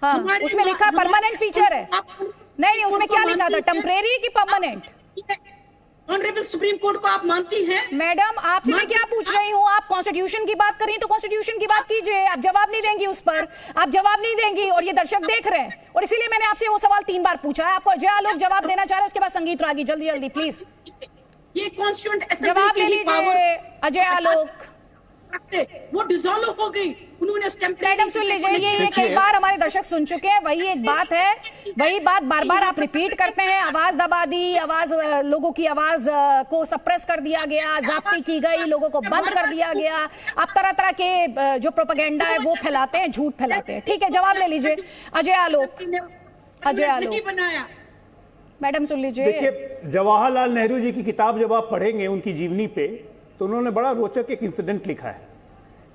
हाँ, उसमें लिखा परमानेंट फीचर है। नहीं, उसमें क्या लिखा था, टेम्परेरी की परमानेंट? ऑनरेबल सुप्रीम कोर्ट को आप मानती हैं? मैडम आपसे मैं क्या पूछ रही हूँ, आप कॉन्स्टिट्यूशन की बात करिए तो कॉन्स्टिट्यूशन की बात कीजिए। आप जवाब नहीं देंगी उस पर, आप जवाब नहीं देंगी और ये दर्शक देख रहे हैं, और इसीलिए मैंने आपसे वो सवाल 3 बार पूछा है। आपको अजय आलोक जवाब देना चाह रहे हैं, उसके बाद संगीत रागी। जल्दी जल्दी प्लीज ये कॉन्स्टिट्यूएंट जवाब ले लीजिए अजय आलोक। वो डिसॉल्व हो गई, उन्होंने मैडम सुन लीजिए, ये एक बार हमारे दर्शक सुन चुके हैं, वही एक बात है, वही बात बार बार आप रिपीट करते हैं। आवाज दबा दी, आवाज लोगों की आवाज को सप्रेस कर दिया गया, जाब्ती की गई, लोगों को बंद कर दिया गया। आप तरह तरह के जो प्रोपेगेंडा है वो फैलाते हैं, झूठ फैलाते हैं। ठीक है, जवाब ले लीजिए अजय आलोक। अजय आलोक मैडम सुन लीजिए। देखिए, जवाहरलाल नेहरू जी की किताब जब आप पढ़ेंगे उनकी जीवनी पे, तो उन्होंने बड़ा रोचक एक इंसिडेंट लिखा है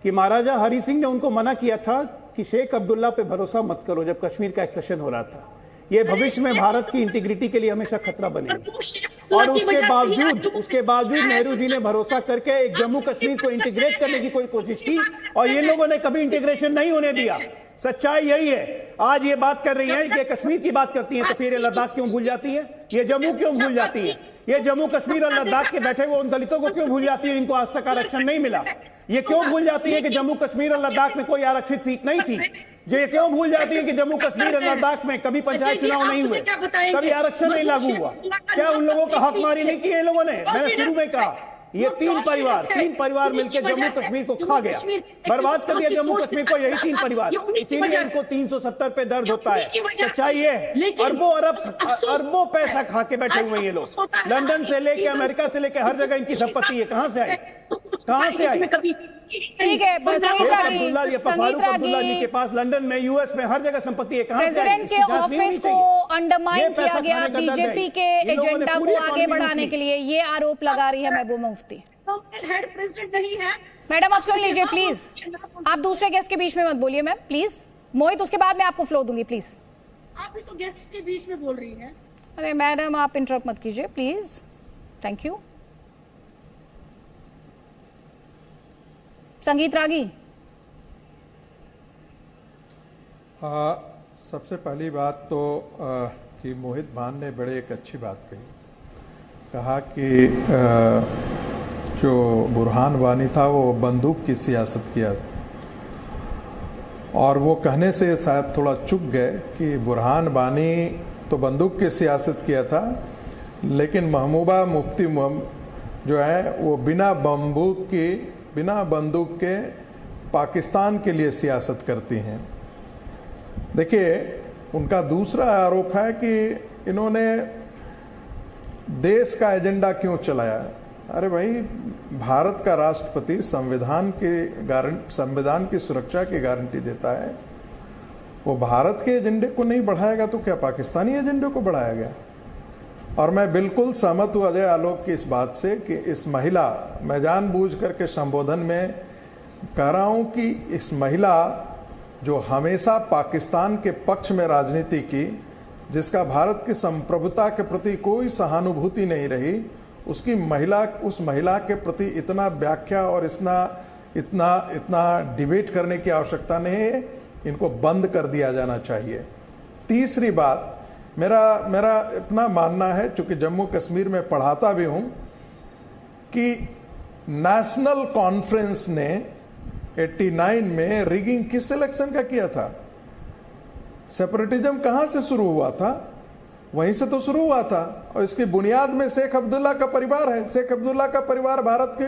कि महाराजा हरि सिंह ने उनको मना किया था कि शेख अब्दुल्ला पे भरोसा मत करो जब कश्मीर का एक्सेशन हो रहा था। ये भविष्य में भारत की इंटीग्रिटी के लिए हमेशा खतरा बनेगा। और उसके बावजूद नेहरू जी ने भरोसा करके एक जम्मू कश्मीर को इंटीग्रेट करने की कोई कोशिश की, और ये लोगों ने कभी इंटीग्रेशन नहीं होने दिया। सच्चाई यही है। आज ये बात कर रही हैं कि कश्मीर की बात करती हैं तो फिर ये लद्दाख क्यों भूल जाती है? ये जम्मू क्यों भूल जाती है? ये जम्मू कश्मीर और लद्दाख के बैठे हुए उन दलितों को क्यों भूल जाती है जिनको आज तक आरक्षण नहीं मिला? ये क्यों भूल जाती है कि जम्मू कश्मीर और लद्दाख में कोई आरक्षित सीट नहीं थी? जो ये क्यों भूल जाती है कि जम्मू कश्मीर और लद्दाख में कभी पंचायत चुनाव नहीं हुए, कभी आरक्षण नहीं लागू हुआ? क्या उन लोगों का हकमारी नहीं की है इन लोगों ने? मैंने शुरू में कहा ये 3 परिवार मिलकर जम्मू कश्मीर को खा गया, बर्बाद कर दिया जम्मू कश्मीर को, यही 3 परिवार। इसीलिए इनको 370 पे दर्द होता है। सच्चाई ये है, अरबों पैसा खा के बैठे हुए ये लोग। लंदन से लेके अमेरिका से लेके हर जगह इनकी संपत्ति है। कहां से आई? कहां से आई? ठीक है, अब्दुल्ला जी, फारूक अब्दुल्ला जी के पास लंदन में, यूएस में हर जगह संपत्ति है। कहां से आई? प्रेसिडेंट के ऑफिस को अंडरमाइन किया गया बीजेपी के एजेंडा को आगे बढ़ाने के लिए, ये आरोप लगा रही है महबूबा मुफ्ती। हेड प्रेसिडेंट नहीं है मैडम। आप सुन लीजिए प्लीज, आप दूसरे गेस्ट के बीच में मत बोलिए मैम प्लीज। मोहित, उसके बाद मैं आपको फ्लो दूंगी प्लीज। आप भी तो गेस्ट के बीच में बोल रही हैं। अरे मैडम आप इंटरप्ट मत कीजिए प्लीज, थैंक यू। संगीत रागी। सबसे पहली बात तो कि मोहित भान ने बड़े एक अच्छी बात कही, कहा कि जो बुरहान वानी था वो बंदूक की सियासत किया, और वो कहने से शायद थोड़ा चूक गए कि बुरहान वानी तो बंदूक की सियासत किया था, लेकिन महबूबा मुफ्ती जो है वो बिना बंदूक के पाकिस्तान के लिए सियासत करती हैं। देखिए, उनका दूसरा आरोप है कि इन्होंने देश का एजेंडा क्यों चलाया। अरे भाई, भारत का राष्ट्रपति संविधान की सुरक्षा की गारंटी देता है, वो भारत के एजेंडे को नहीं बढ़ाएगा तो क्या पाकिस्तानी एजेंडे को बढ़ाया गया। और मैं बिल्कुल सहमत हूँ अजय आलोक की इस बात से कि इस महिला, मैं जानबूझ करके संबोधन में कह रहा हूँ कि इस महिला जो हमेशा पाकिस्तान के पक्ष में राजनीति की, जिसका भारत की संप्रभुता के प्रति कोई सहानुभूति नहीं रही, उस महिला के प्रति इतना व्याख्या और इतना डिबेट करने की आवश्यकता नहीं है। इनको बंद कर दिया जाना चाहिए। तीसरी बात, मेरा इतना मानना है, चूंकि जम्मू कश्मीर में पढ़ाता भी हूं, कि नेशनल कॉन्फ्रेंस ने 89 में रिगिंग किस इलेक्शन का किया था? सेपरेटिज्म कहां से शुरू हुआ था? वहीं से तो शुरू हुआ था। और इसकी बुनियाद में शेख अब्दुल्ला का परिवार है। शेख अब्दुल्ला का परिवार भारत के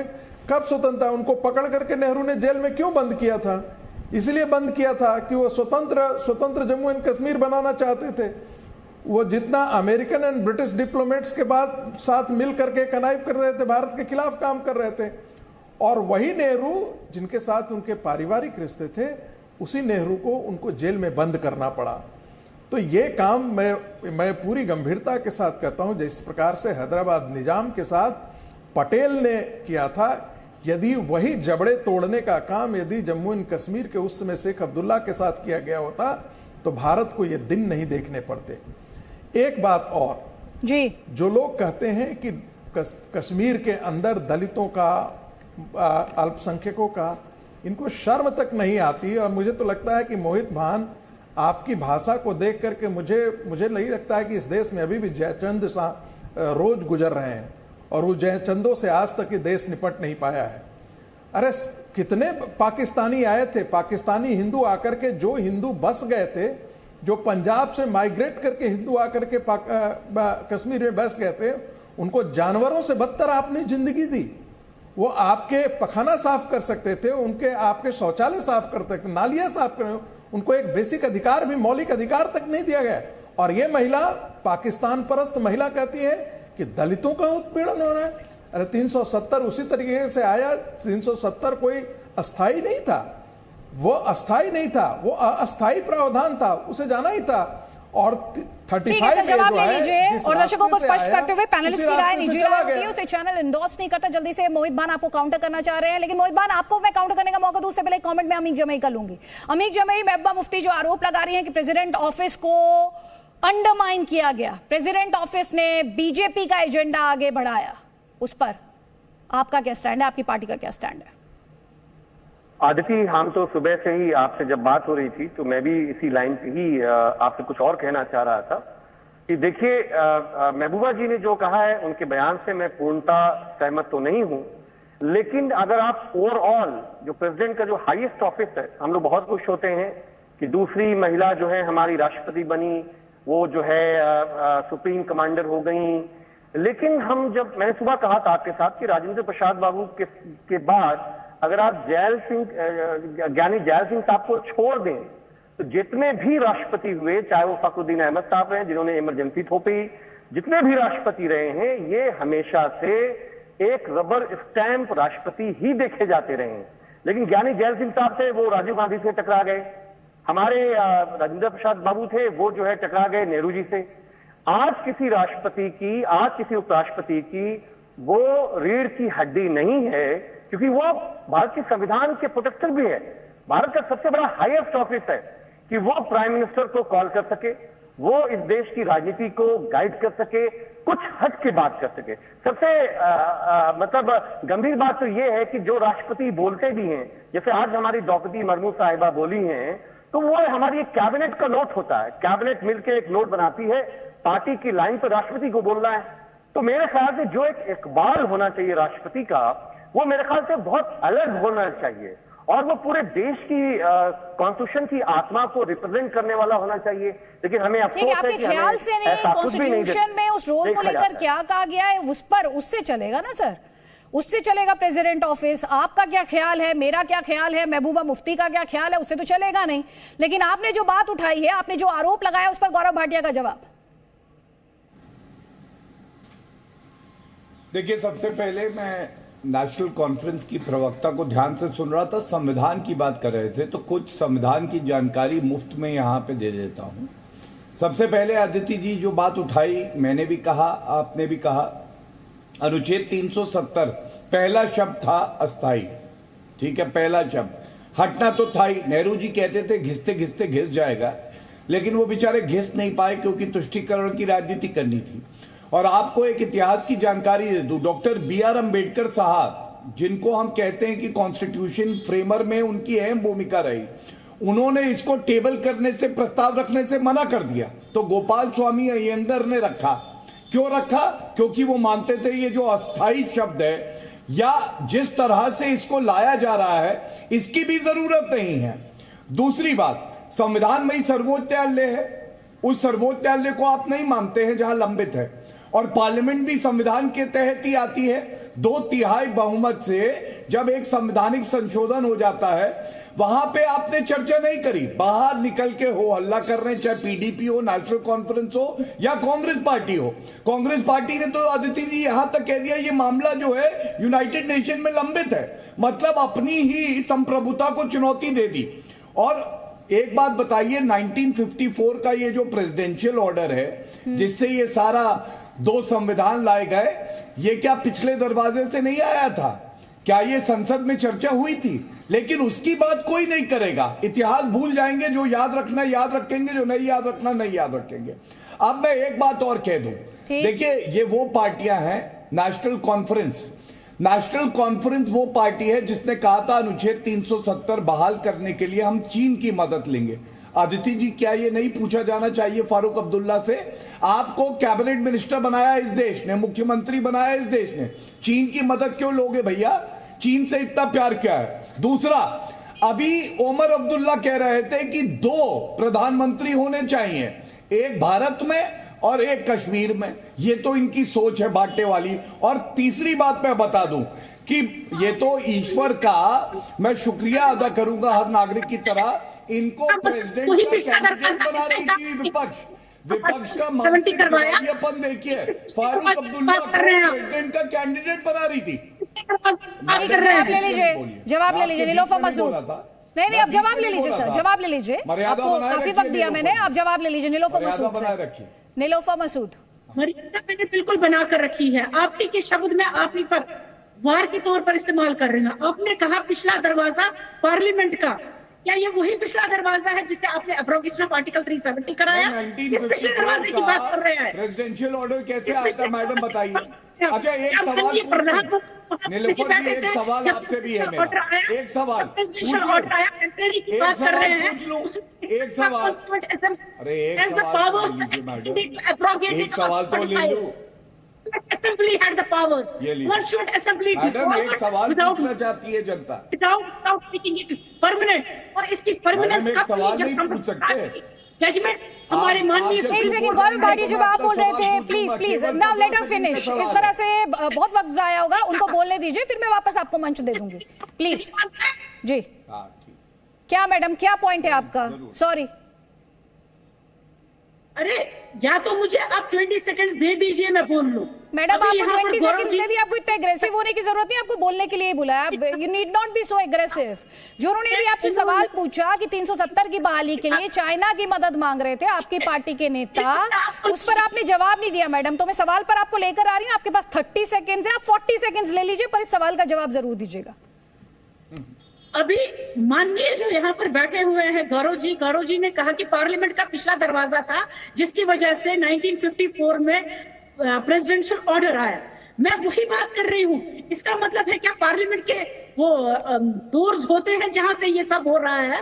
कब स्वतंत्र, उनको पकड़ करके नेहरू ने जेल में क्यों बंद किया था? इसलिए बंद किया था कि वो स्वतंत्र जम्मू एंड कश्मीर बनाना चाहते थे। वो जितना अमेरिकन एंड ब्रिटिश डिप्लोमेट्स के बाद साथ मिल करके कनाइव कर रहे थे, भारत के खिलाफ काम कर रहे थे। और वही नेहरू जिनके साथ उनके पारिवारिक रिश्ते थे, उसी नेहरू को उनको जेल में बंद करना पड़ा। तो ये काम मैं पूरी गंभीरता के साथ कहता हूं, जिस प्रकार से हैदराबाद निजाम के साथ पटेल ने किया था, यदि वही जबड़े तोड़ने का काम यदि जम्मू एंड कश्मीर के उस समय शेख अब्दुल्ला के साथ किया गया होता तो भारत को ये दिन नहीं देखने पड़ते। एक बात और जी, जो लोग कहते हैं कि कश्मीर के अंदर दलितों का, अल्पसंख्यकों का, इनको शर्म तक नहीं आती। और मुझे तो लगता है कि मोहित भान, आपकी भाषा को देख करके मुझे नहीं लगता है कि इस देश में अभी भी जयचंद रोज गुजर रहे हैं, और वो जयचंदों से आज तक ये देश निपट नहीं पाया है। अरे कितने पाकिस्तानी आए थे, पाकिस्तानी हिंदू आकर के, जो हिंदू बस गए थे, जो पंजाब से माइग्रेट करके हिंदू आकर के कश्मीर में बस गए थे, उनको जानवरों से बदतर आपने जिंदगी दी। वो आपके पखाना साफ कर सकते थे, आपके शौचालय साफ कर सकते, नालियां साफ कर, उनको एक बेसिक अधिकार भी, मौलिक अधिकार तक नहीं दिया गया। और ये महिला, पाकिस्तान परस्त महिला, कहती है कि दलितों का उत्पीड़न हो रहा है। अरे 370 उसी तरीके से आया। 370 कोई अस्थाई नहीं था, वो अस्थाई नहीं था, वो अस्थाई प्रावधान था, उसे जाना ही था। और 35 जवाब ले लीजिए और दर्शकों को स्पष्ट करते हुए पैनलिस्ट की राय लीजिए। उसे चैनल इंडोर्स नहीं करता। जल्दी से मोहित भान आपको काउंटर करना चाह रहे हैं, लेकिन मोहित भान, आपको मैं काउंटर करने का मौका दूं उससे पहले कमेंट में अमीक जमई का लूंगी। अमीक जमई, महबूबा मुफ्ती जो आरोप लगा रही हैं कि प्रेसिडेंट ऑफिस को अंडरमाइन किया गया, प्रेसिडेंट ऑफिस ने बीजेपी का एजेंडा आगे बढ़ाया, उस पर आपका क्या स्टैंड है, आपकी पार्टी का क्या स्टैंड है? आदिति, हम तो सुबह से ही आपसे जब बात हो रही थी तो मैं भी इसी लाइन पे ही आपसे कुछ और कहना चाह रहा था कि देखिए, महबूबा जी ने जो कहा है उनके बयान से मैं पूर्णतः सहमत तो नहीं हूं, लेकिन अगर आप ओवरऑल जो प्रेसिडेंट का जो हाईएस्ट ऑफिस है, हम लोग बहुत खुश होते हैं कि दूसरी महिला जो है हमारी राष्ट्रपति बनी, वो जो है सुप्रीम कमांडर हो गई। लेकिन मैंने सुबह कहा था आपके साथ कि राजेंद्र प्रसाद बाबू के बाद अगर आप ज्ञानी जैल सिंह साहब को छोड़ दें तो जितने भी राष्ट्रपति हुए, चाहे वो फखरुद्दीन अहमद साहब हैं जिन्होंने इमरजेंसी थोपी, जितने भी राष्ट्रपति रहे हैं, ये हमेशा से एक रबर स्टैंप राष्ट्रपति ही देखे जाते रहे हैं। लेकिन ज्ञानी जैल सिंह साहब थे, वो राजीव गांधी से टकरा गए। हमारे राजेंद्र प्रसाद बाबू थे, वो जो है टकरा गए नेहरू जी से। आज किसी राष्ट्रपति की, आज किसी उपराष्ट्रपति की वो रीढ़ की हड्डी नहीं है, क्योंकि वो भारत के संविधान के प्रोटेक्टर भी है। भारत का सबसे बड़ा हाईएस्ट ऑफिस है कि वो प्राइम मिनिस्टर को कॉल कर सके, वो इस देश की राजनीति को गाइड कर सके, कुछ हट के बात कर सके। सबसे मतलब गंभीर बात तो ये है कि जो राष्ट्रपति बोलते भी हैं, जैसे आज हमारी द्रौपदी मुर्मू साहिबा बोली हैं, तो वो हमारी एक कैबिनेट का नोट होता है, कैबिनेट मिलकर एक नोट बनाती है, पार्टी की लाइन पर राष्ट्रपति को बोलना है। तो मेरे ख्याल से जो एक इकबाल होना चाहिए राष्ट्रपति का, वो मेरे ख्याल से बहुत अलग होना चाहिए और वो पूरे देश की कॉन्स्टिट्यूशन की आत्मा को रिप्रेजेंट करने वाला होना चाहिए। लेकिन हमें अफसोस है आपके कि ख्याल से नहीं, कॉन्स्टिट्यूशन में उस रोल को लेकर क्या कहा गया है उस पर, उससे चलेगा ना सर, उससे चलेगा प्रेसिडेंट ऑफिस। आपका क्या ख्याल है, मेरा क्या ख्याल है, महबूबा मुफ्ती का क्या ख्याल है, उससे तो चलेगा नहीं। लेकिन आपने जो बात उठाई है, आपने जो आरोप लगाया, उस पर गौरव भाटिया का जवाब। देखिए, सबसे पहले मैं नेशनल कॉन्फ्रेंस की प्रवक्ता को ध्यान से सुन रहा था, संविधान की बात कर रहे थे, तो कुछ संविधान की जानकारी मुफ्त में यहाँ पे दे देता हूँ। सबसे पहले अदिति जी जो बात उठाई, मैंने भी कहा, आपने भी कहा, अनुच्छेद 370 पहला शब्द था अस्थाई, ठीक है, पहला शब्द हटना तो था ही। नेहरू जी कहते थे घिसते घिसते घिस जाएगा, लेकिन वो बेचारे घिस नहीं पाए क्योंकि तुष्टीकरण की राजनीति करनी थी। और आपको एक इतिहास की जानकारी दे दूं, डॉक्टर BR अम्बेडकर साहब, जिनको हम कहते हैं कि कॉन्स्टिट्यूशन फ्रेमर में उनकी अहम भूमिका रही, उन्होंने इसको टेबल करने से, प्रस्ताव रखने से मना कर दिया, तो गोपाल स्वामी अयंगर ने रखा। क्यों रखा? क्योंकि वो मानते थे ये जो अस्थाई शब्द है या जिस तरह से इसको लाया जा रहा है, इसकी भी जरूरत नहीं है। दूसरी बात, संविधान में ही सर्वोच्च न्यायालय है, उस सर्वोच्च न्यायालय को आप नहीं मानते हैं जहां लंबित है, और पार्लियामेंट भी संविधान के तहत ही आती है। 2/3 बहुमत से जब एक संवैधानिक संशोधन हो जाता है, वहां पे आपने चर्चा नहीं करी, बाहर निकल के हो हल्ला कर रहे हैं, चाहे PDP हो, नेशनल कॉन्फ्रेंस हो या कांग्रेस पार्टी हो। कांग्रेस पार्टी ने तो अदिति जी यहां तक कह दिया ये मामला जो है यूनाइटेड नेशन में लंबित है, मतलब अपनी ही संप्रभुता को चुनौती दे दी। और एक बात बताइए, 1954 का ये जो प्रेसिडेंशियल ऑर्डर है जिससे ये सारा 2 संविधान लाए गए, ये क्या पिछले दरवाजे से नहीं आया था? क्या ये संसद में चर्चा हुई थी? लेकिन उसकी बात कोई नहीं करेगा। इतिहास भूल जाएंगे, जो याद रखना याद रखेंगे, जो नहीं याद रखना नहीं याद रखेंगे। अब मैं एक बात और कह दूं, देखिए ये वो पार्टियां हैं, नेशनल कॉन्फ्रेंस, नेशनल कॉन्फ्रेंस वो पार्टी है जिसने कहा था अनुच्छेद 370 बहाल करने के लिए हम चीन की मदद लेंगे। अदिति जी, क्या ये नहीं पूछा जाना चाहिए फारूक अब्दुल्ला से? आपको कैबिनेट मिनिस्टर बनाया इस देश ने, मुख्यमंत्री बनाया इस देश ने, चीन की मदद क्यों लोगे भैया? चीन से इतना प्यार क्या है? दूसरा, अभी ओमर अब्दुल्ला कह रहे थे कि 2 प्रधानमंत्री होने चाहिए, एक भारत में और एक कश्मीर में। ये तो इनकी सोच है बांटने वाली। और तीसरी बात मैं बता दूं कि ये तो ईश्वर का मैं शुक्रिया अदा करूंगा हर नागरिक की तरह, इनको प्रेसिडेंट का कैंडिडेट बना रही थी विपक्ष का मानसिक दिवालियापन देखिए, फारूक अब्दुल्ला को प्रेसिडेंट का कैंडिडेट बना रही थी। जवाब ले लीजिए, जवाब ले लीजिए नीलोफर मसूद। नहीं, अब जवाब ले लीजिए सर, जवाब ले लीजिए, आपको काफी वक्त दिया मैंने, आप जवाब ले लीजिए नीलोफर मसूद। नीलोफर मसूद, मर्यादा मैंने बिल्कुल बनाकर रखी है। आपने के शब्द में आपने पर वार के तौर पर इस्तेमाल कर रहे हैं। आपने कहा पिछला दरवाजा पार्लियामेंट का, क्या ये वही पिछला दरवाजा है जिसे आपने एब्रोगेशन ऑफ आर्टिकल 370 कराया? किस पिछले दरवाजे की बात कर रहे हैं? प्रेसिडेंशियल ऑर्डर कैसे आता मैडम बताइए? अच्छा, एक सवाल नीलोफर जी, एक सवाल आपसे भी है मेरा, एक सवाल पूछ लूं, एक सवाल पूछ लूं, एक सवाल, अरे एक सवाल मैडम, एक सवाल तो ले लो। Assembly had the powers. One should assembly madam एक सवाल पूछना चाहती है जनता, without making it permanent, और इसकी परमानेंस एक सवाल नहीं पूछ सकते। जजमेंट हमारे माननीय गौरव भाटिया जो आप बोल रहे थे, please now let us finish. इस तरह से बहुत वक्त जाया होगा, उनको बोलने दीजिए, फिर मैं वापस आपको मंच दे दूंगी, प्लीज जी। क्या मैडम, क्या पॉइंट है आपका? सॉरी, अरे या तो मुझे आप 20 सेकंड्स दे दीजिए, मैं बोल लूं। मैडम आपको 20 सेकंड्स दे दिए, आपको इतना एग्रेसिव होने की जरूरत नहीं, आपको बोलने के लिए बुलाया। You need not be so aggressive. जो उन्होंने भी आपसे सवाल पूछा कि 370 की बहाली के लिए चाइना की मदद मांग रहे थे आपकी पार्टी के नेता, उस पर आपने जवाब नहीं दिया मैडम। तो मैं सवाल पर आपको लेकर आ रही हूँ, आपके पास 30 सेकंड्स है, आप 40 सेकंड्स ले लीजिए, पर इस सवाल का जवाब जरूर दीजिएगा। अभी माननीय जो यहाँ पर बैठे हुए हैं गौरव जी ने कहा कि पार्लियामेंट का पिछला दरवाजा था जिसकी वजह से 1954 में प्रेसिडेंशियल ऑर्डर आया। मैं वही बात कर रही हूँ। इसका मतलब है क्या पार्लियामेंट के वो डोर्स होते हैं जहां से ये सब हो रहा है?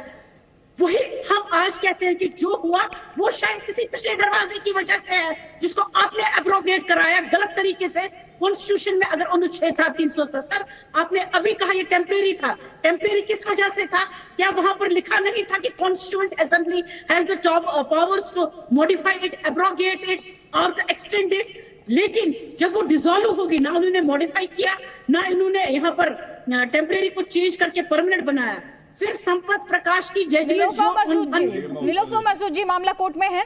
वही हम आज कहते हैं कि जो हुआ वो शायद किसी पिछले दरवाजे की वजह से है, जिसको आपने एब्रोगेट कराया गलत तरीके से। कॉन्स्टिट्यूशन में अगर अनुच्छेद था 370, आपने अभी कहा ये टेम्परेरी था। टेम्परेरी किस वजह से था? क्या वहां पर लिखा नहीं था कि constituent assembly has the powers to modify it, abrogate it और एक्सटेंड इट? लेकिन जब वो डिसॉल्व होगी, ना उन्होंने मॉडिफाई किया, ना इन्होंने यहाँ पर टेम्परेरी को चेंज करके परमानेंट बनाया। फिर संपत प्रकाश की जजमेंट नीलोफर मसूद जी मामला कोर्ट में है,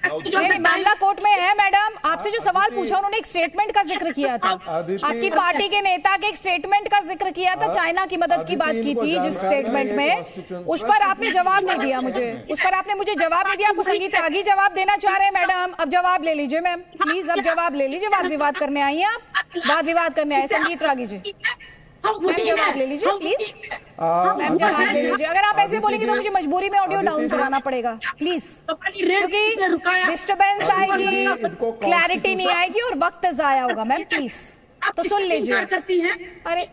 मामला कोर्ट में है। मैडम आपसे जो सवाल पूछा, उन्होंने एक स्टेटमेंट का जिक्र किया था, आपकी पार्टी के नेता के एक स्टेटमेंट का जिक्र किया था, चाइना की मदद की बात की थी जिस स्टेटमेंट में, उस पर आपने जवाब नहीं दिया मुझे, उस पर आपने मुझे जवाब नहीं दिया। आपको संगीत त्यागी जवाब देना चाह रहे हैं मैडम, अब जवाब ले लीजिए मैम, प्लीज अब जवाब ले लीजिए। वाद विवाद करने आई हैं आप, वाद विवाद करने आए। संगीत त्यागी जी मैम जवाब ले लीजिए प्लीज, मैम जवाब ले लीजिए। अगर आप ऐसे बोलेंगे तो मुझे मजबूरी में ऑडियो डाउन कराना पड़ेगा प्लीज, क्योंकि डिस्टर्बेंस आएगी, क्लैरिटी नहीं आएगी और वक्त जाया होगा। मैम प्लीज तो सुन लीजिए। अरे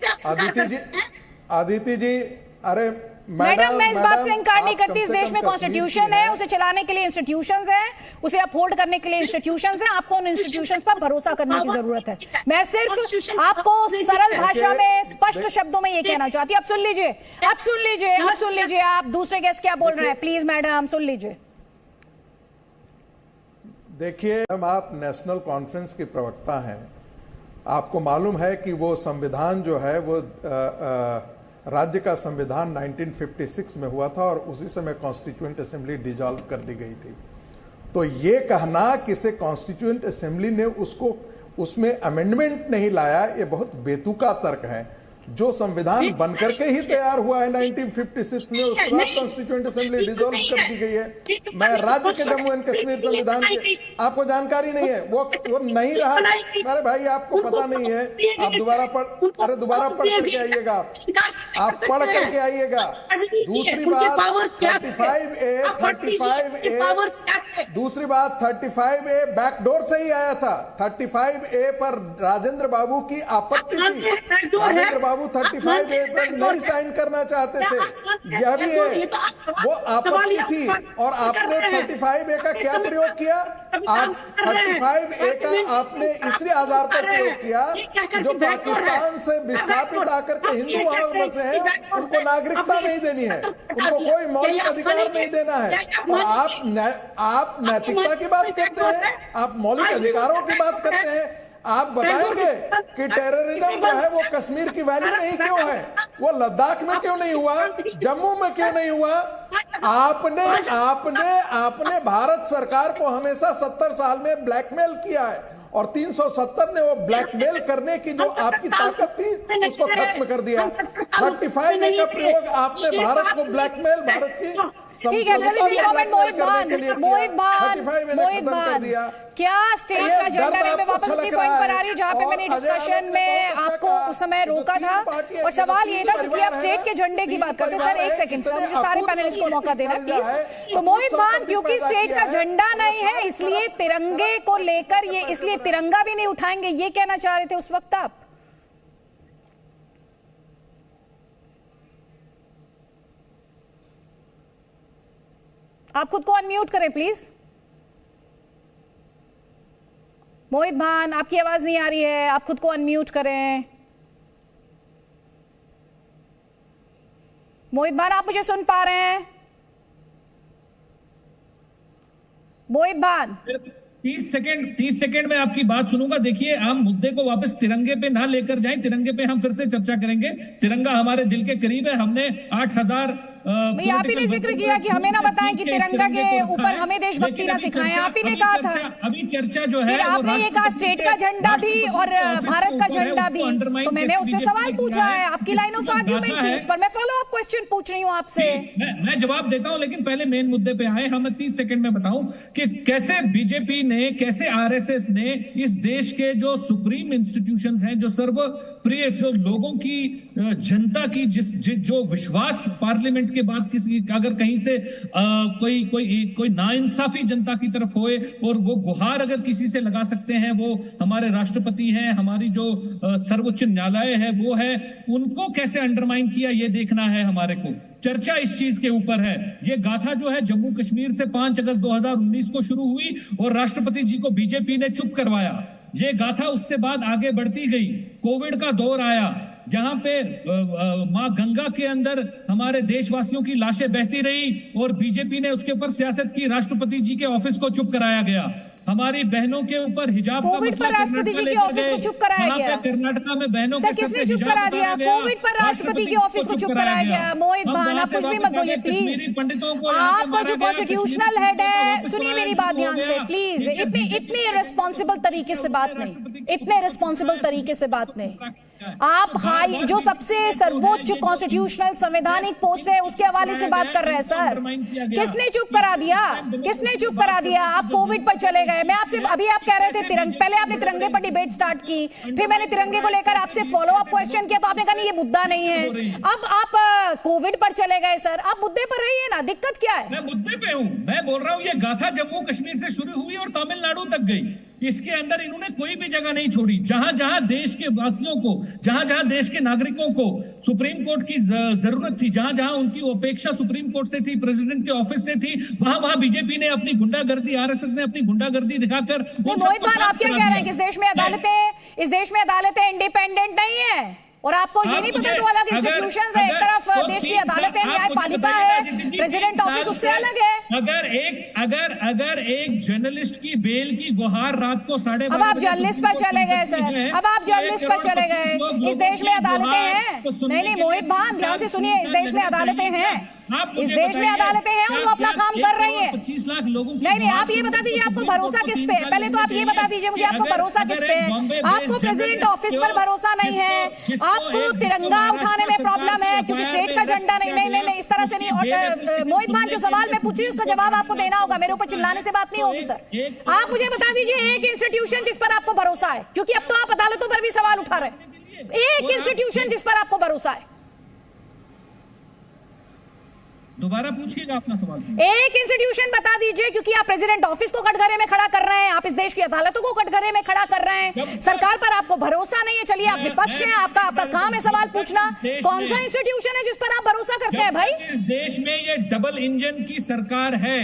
आदिति जी, अरे मैडम मैं इस बात से इंकार नहीं करती, इस देश में कॉन्स्टिट्यूशन है, उसे चलाने के लिए इंस्टीट्यूशंस हैं, उसे अपहोल्ड करने के लिए इंस्टीट्यूशंस हैं। आपको उन इंस्टीट्यूशंस पर भरोसा करने की जरूरत है। मैं सिर्फ आपको सरल भाषा में स्पष्ट शब्दों में ये कहना चाहती हूँ। अब सुन लीजिए, अब सुन लीजिए, अब सुन लीजिए, आप दूसरे गेस्ट क्या बोल रहे हैं प्लीज मैडम सुन लीजिए। देखिए हम, आप नेशनल कॉन्फ्रेंस की प्रवक्ता हैं, आपको मालूम है कि वो संविधान जो है वो राज्य का संविधान 1956 में हुआ था और उसी समय कॉन्स्टिट्यूएंट असेंबली डिसॉल्व कर दी गई थी। तो ये कहना कि से कॉन्स्टिट्यूएंट असेंबली ने उसको उसमें अमेंडमेंट नहीं लाया, ये बहुत बेतुका तर्क है। जो संविधान बनकर के ही तैयार हुआ है 1956 में, उसके बाद कॉन्स्टिट्यूएंट असेंबली डिसॉल्व कर दी गई है। मैं राज्य के जम्मू एंड कश्मीर संविधान के, आपको जानकारी नहीं है, वो नहीं रहा। अरे भाई आपको पता नहीं है, आप दोबारा दोबारा पढ़ करके आइएगा, आप पढ़ करके आइएगा। दूसरी बात 35A बैकडोर से ही आया था। 35A पर राजेंद्र बाबू की आपत्ति थी, राजेंद्र बाबू 35A पर नहीं साइन करना चाहते थे, यह भी है, वो आपत्ति थी। और आपने 35A का क्या प्रयोग किया? 35A का आपने इसलिए आधार पर प्रयोग किया कि जो पाकिस्तान से विस्थापित आकर के हिंदू वहां बसे हैं, उनको नागरिकता नहीं देनी है, उनको कोई मौलिक अधिकार नहीं देना है। और आप नैतिकता की बात करते हैं, आप मौलिक अधिकारों की बात करते हैं। आप बताएंगे कि टेररिज्म जो है वो कश्मीर की वैली में ही क्यों है, वो लद्दाख में क्यों नहीं हुआ, जम्मू में क्यों नहीं हुआ? आपने भारत सरकार को हमेशा 70 साल में ब्लैकमेल किया है और 370 ने वो ब्लैकमेल करने की जो आपकी ताकत थी उसको खत्म कर दिया। 35A का प्रयोग आपने भारत को ब्लैकमेल, भारत की क्या स्टेट का एजेंडा, मैं वापस उसी पॉइंट पर आ रही हूँ जहाँ पे मैंने डिस्कशन में आपको उस समय रोका था और सवाल ये था क्योंकि आप स्टेट के झंडे की बात करते हैं। सर एक सेकंड सर, मुझे सारे पैनलिस्ट को मौका देना प्लीज। तो मोहित भान, क्योंकि स्टेट का झंडा नहीं है इसलिए तिरंगे को लेकर ये, इसलिए तिरंगा भी नहीं उठाएंगे, ये कहना चाह रहे थे उस वक्त आप? आप खुद को अनम्यूट करें प्लीज। मोहित भान, आपकी आवाज नहीं आ रही है, आप खुद को अनम्यूट करें। मोहित भान, आप मुझे सुन पा रहे हैं? मोहित भान 30 सेकंड में आपकी बात सुनूंगा। देखिए, हम मुद्दे को वापस तिरंगे पे ना लेकर जाएं, तिरंगे पे हम फिर से चर्चा करेंगे। तिरंगा हमारे दिल के करीब है। हमने 8000 आप ही ने जिक्र किया कि हमें ना बताएं कि तिरंगा के ऊपर हमें देशभक्ति ना सिखाएं, आप ही ने कहा था। अभी चर्चा जो है आपने ये कहा स्टेट का झंडा भी और भारत का झंडा भी, तो मैंने उससे सवाल पूछा है, आपकी लाइनों से आर्ग्यूमेंट थी, इस पर मैं फॉलो अप क्वेश्चन पूछ रही हूँ आपसे। मैं जवाब देता हूं, लेकिन पहले मेन मुद्दे पे आए। हम 30 सेकंड में बताऊं कि कैसे बीजेपी ने, कैसे आरएसएस ने इस देश के जो सुप्रीम इंस्टीट्यूशंस हैं, जो सर्वप्रिय, जो लोगों की, जनता की जो विश्वास पार्लियामेंट के बाद किसी अगर कहीं से कोई नाइंसाफी जनता की तरफ होए और वो गुहार अगर किसी से लगा सकते हैं, वो हमारे राष्ट्रपति हैं, हमारी जो सर्वोच्च न्यायालय है वो है, उनको कैसे अंडरमाइन किया ये देखना है हमारे को। चर्चा इस चीज के ऊपर है। ये गाथा जो है जम्मू कश्मीर से 5 अगस्त 2019 को शुरू हुई और राष्ट्रपति जी को बीजेपी ने चुप करवाया। ये गाथा उससे बाद आगे बढ़ती गई, कोविड का दौर आया, जहां पे मां गंगा के अंदर हमारे देशवासियों की लाशें बहती रही और बीजेपी ने उसके ऊपर सियासत की, राष्ट्रपति जी के ऑफिस को चुप कराया गया। हमारी बहनों के ऊपर हिजाब का मसला राष्ट्रपति जी के ऑफिस को चुप कराया गया। कर्नाटका में बहनों के किसने चुप करा दिया? कोविड पर राष्ट्रपति के ऑफिस को चुप कराया गया। मोहित भान, आप कुछ भी मत बोलिए प्लीज। आपका जो कॉन्स्टिट्यूशनल हेड है, सुनिए मेरी बात ध्यान से प्लीज। इतनी रिस्पॉन्सिबल तरीके से बात नहीं, इतने रिस्पॉन्सिबल तरीके से बात नहीं। आप हाई जो सबसे सर्वोच्च कॉन्स्टिट्यूशनल संवैधानिक पोस्ट है उसके हवाले से बात कर रहे हैं सर। किसने चुप करा दिया? किसने चुप करा दिया? आप कोविड पर चले गए। मैं आपसे अभी आप कह रहे थे तिरंगे, पहले आपने तिरंगे पर डिबेट स्टार्ट की, फिर मैंने तिरंगे को लेकर आपसे फॉलो अप क्वेश्चन किया तो आपने कहा नहीं ये मुद्दा नहीं है। अब आप कोविड पर चले गए सर। आप मुद्दे पर रहिए ना, दिक्कत क्या है? मैं मुद्दे पे हूं। मैं बोल रहा हूं ये गाथा जम्मू कश्मीर से शुरू हुई और तमिलनाडु तक गई। इसके अंदर इन्होंने कोई भी जगह नहीं छोड़ी। जहां जहां देश के वासियों को, जहां जहां देश के नागरिकों को सुप्रीम कोर्ट की जरूरत थी, जहां जहां उनकी अपेक्षा सुप्रीम कोर्ट से थी, प्रेसिडेंट के ऑफिस से थी, वहां वहां बीजेपी ने अपनी गुंडागर्दी, आरएसएस ने अपनी गुंडागर्दी दिखाकर। मोहित भान, आप क्या कह रहे हैं कि इस देश में अदालतें इंडिपेंडेंट नहीं है? और आपको ये नहीं पता दो अलग इंस्टीट्यूशंस है, एक तरफ देश की अदालतें, न्यायपालिका है, प्रेसिडेंट ऑफिस उससे अलग है। अगर एक जर्नलिस्ट की बेल की गुहार रात को 12:30 अब आप जर्नलिस्ट पर चले गए सर, अब आप जर्नलिस्ट पर चले गए। इस देश में अदालतें हैं? नहीं मोहित भान, ध्यान से सुनिए, इस देश में अदालतें हैं, इस देश में अदालतें हैं और वो अपना काम कर रही है। 25 लाख लोगों नहीं, आप ये बता दीजिए आपको भरोसा किस पे है? पहले तो आप ये बता दीजिए मुझे, आपको भरोसा किस पे है? आपको प्रेसिडेंट ऑफिस पर भरोसा नहीं है, आपको तिरंगा उठाने में प्रॉब्लम है क्योंकि स्टेट का झंडा नहीं, इस तरह से नहीं। और मोहित भान, जो सवाल मैं पूछ रही हूँ उसका जवाब आपको देना होगा, मेरे ऊपर चिल्लाने से बात नहीं होगी सर। आप मुझे बता दीजिए एक इंस्टीट्यूशन जिस पर आपको भरोसा है, क्योंकि अब तो आप अदालतों पर भी सवाल उठा रहे हैं। एक इंस्टीट्यूशन जिस पर आपको भरोसा है, दोबारा पूछिएगा अपना सवाल। एक इंस्टीट्यूशन बता दीजिए, क्योंकि आप प्रेसिडेंट ऑफिस को कटघरे में खड़ा कर रहे हैं, आप इस देश की अदालतों को कटघरे में खड़ा कर रहे हैं, सरकार पर आपको भरोसा नहीं है। चलिए आप विपक्ष हैं, आपका काम है सवाल पूछना। कौन सा इंस्टीट्यूशन है जिस पर आप भरोसा करते हैं भाई? इस देश में ये डबल इंजन की सरकार है,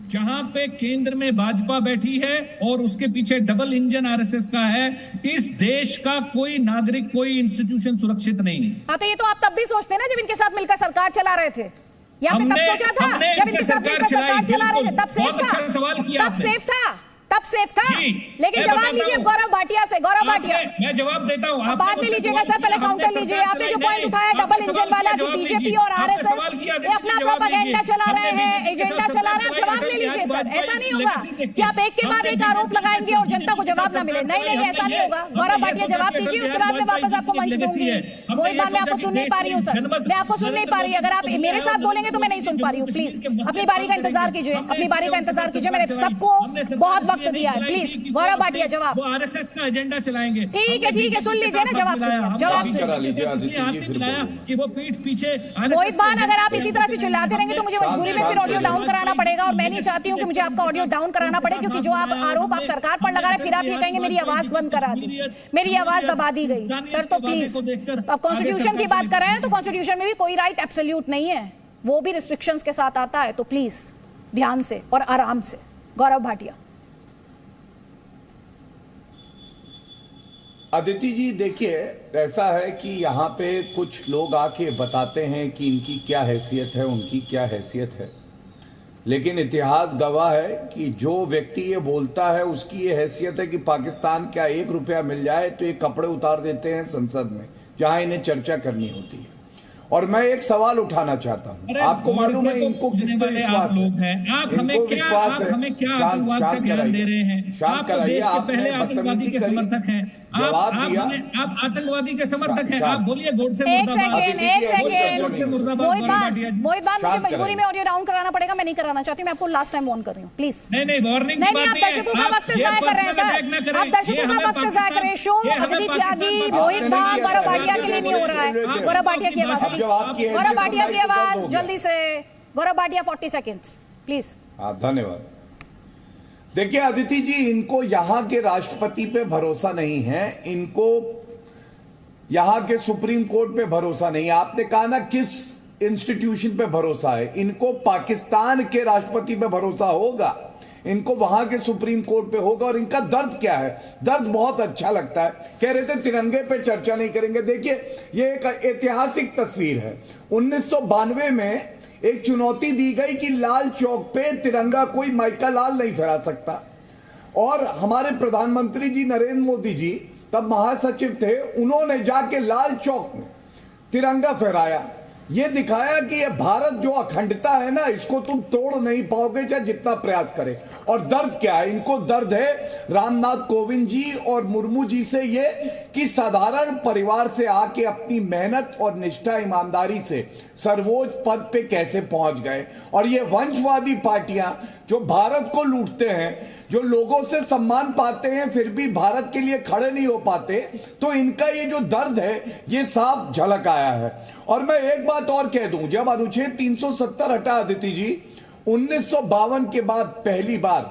जहां पे केंद्र में भाजपा बैठी है और उसके पीछे डबल इंजन आरएसएस का है, इस देश का कोई नागरिक, कोई इंस्टीट्यूशन सुरक्षित नहीं। हाँ, तो ये तो आप तब भी सोचते ना जब इनके साथ मिलकर सरकार चला रहे थे, या फिर तब सोचा था जब इनके साथ मिलकर सरकार चला रहे थे, तब सेफ था, तब सेफ था। लेकिन जवाब लीजिए गौरव भाटिया से। गौरव भाटिया, मैं जवाब देता हूं, आप बाद में लीजिएगा सर, पहले काउंटर लीजिए। आपने जो पॉइंट उठाया डबल इंजन वाला कि बीजेपी और आरएसएस ये अपना प्रोपेगेंडा चला रहे हैं, एजेंडा चला रहे हैं, जवाब ले लीजिए सर। ऐसा नहीं होगा कि आप एक के बाद एक आरोप लगाएंगे और जनता को जवाब ना मिले। नहीं, ऐसा नहीं होगा। गौरव भाटिया जवाब दीजिए, उसके बाद मैं वापस आपको मंच दूंगी। मोहित भान, मैं आपको सुन नहीं पा रही हूँ सर, मैं आपको सुन नहीं पा रही। अगर आप मेरे साथ बोलेंगे तो मैं नहीं सुन पा रही हूँ। प्लीज अपनी बारी का इंतजार कीजिए, अपनी बारी का इंतजार कीजिए। मैंने सबको बहुत वक्त दिया है। प्लीज गौरव भाटिया जवाब। वो आरएसएस का एजेंडा चलाएंगे। ठीक है, सुन लीजिए ना, जवाब कि वो पीठ पीछे। मोहित भान, अगर आप इसी तरह से चिल्लाते रहेंगे तो मुझे मजबूरी में फिर ऑडियो डाउन कराना पड़ेगा, और मैं नहीं चाहती हूँ कि मुझे आपका ऑडियो डाउन कराना पड़े, क्योंकि जो आप आरोप आप सरकार पर लगा रहे, फिर आप ये कहेंगे मेरी आवाज बंद करा दी, मेरी आवाज दबा दी गई। सर तो प्लीज, आप कॉन्स्टिट्यूशन की बात कर रहे हैं तो कॉन्स्टिट्यूशन में भी कोई राइट एब्सोल्यूट नहीं है, वो भी रिस्ट्रिक्शंस के साथ आता है। तो प्लीज ध्यान से और आराम से। गौरव भाटिया। अदिति जी, देखिए ऐसा है कि यहाँ पे कुछ लोग आके बताते हैं कि इनकी क्या हैसियत है, उनकी क्या हैसियत है, लेकिन इतिहास गवाह है कि जो व्यक्ति ये बोलता है उसकी ये हैसियत है कि पाकिस्तान क्या 1 रुपया मिल जाए तो ये कपड़े उतार देते हैं संसद में जहां इन्हें चर्चा करनी होती है। और मैं एक सवाल उठाना चाहता हूँ, आपको मालूम है इनको किस पे विश्वास है? इनको विश्वास है। शांत कराइए, शांत कराइए। आपने बदतमीजी करी, जवाब दिया। आप आतंकवादी के समर्थक हैं, आप बोलिए गोडसे मोहित भान, मुझे मजबूरी में ऑडियो डाउन कराना पड़ेगा, मैं नहीं कराना चाहती, मैं आपको लास्ट टाइम वार्न कर रही हूँ। प्लीज नहीं, वार्निंग नहीं, आप दर्शकों का वक्त जाया कर रहे हैं सर, आप दर्शकों का वक्त जाया कर रहे हैं। शो अदिति त्यागी, मोहित भान, गौरव भाटिया के लिए ही नहीं हो रहा है। गौरव भाटिया की आवाज, गौरव भाटिया की आवाज जल्दी से। Gaurav Bhatia 40 seconds please. हाँ, धन्यवाद। देखिए अदिति जी, इनको यहाँ के राष्ट्रपति पे भरोसा नहीं है, इनको यहाँ के सुप्रीम कोर्ट पे भरोसा नहीं है। आपने कहा ना किस इंस्टीट्यूशन पे भरोसा है, इनको पाकिस्तान के राष्ट्रपति पे भरोसा होगा, इनको वहां के सुप्रीम कोर्ट पे होगा। और इनका दर्द क्या है? दर्द बहुत अच्छा लगता है। कह रहे थे तिरंगे पे चर्चा नहीं करेंगे। देखिए ये एक ऐतिहासिक तस्वीर है। 1992 में एक चुनौती दी गई कि लाल चौक पे तिरंगा कोई माइका लाल नहीं फहरा सकता, और हमारे प्रधानमंत्री जी नरेंद्र मोदी जी तब महासचिव थे, उन्होंने जाके लाल चौक में तिरंगा फहराया। ये दिखाया कि ये भारत जो अखंडता है ना, इसको तुम तोड़ नहीं पाओगे चाहे जितना प्रयास करे। और दर्द क्या है? इनको दर्द है रामनाथ कोविंद जी और मुर्मू जी से, ये कि साधारण परिवार से आके अपनी मेहनत और निष्ठा ईमानदारी से सर्वोच्च पद पे कैसे पहुंच गए। और ये वंशवादी पार्टियां जो भारत को लूटते हैं, जो लोगों से सम्मान पाते हैं फिर भी भारत के लिए खड़े नहीं हो पाते, तो इनका ये जो दर्द है ये साफ झलक आया है। और मैं एक बात और कह दूं, जब अनुच्छेद 370 हटा अदिति जी, 1952 के बाद पहली बार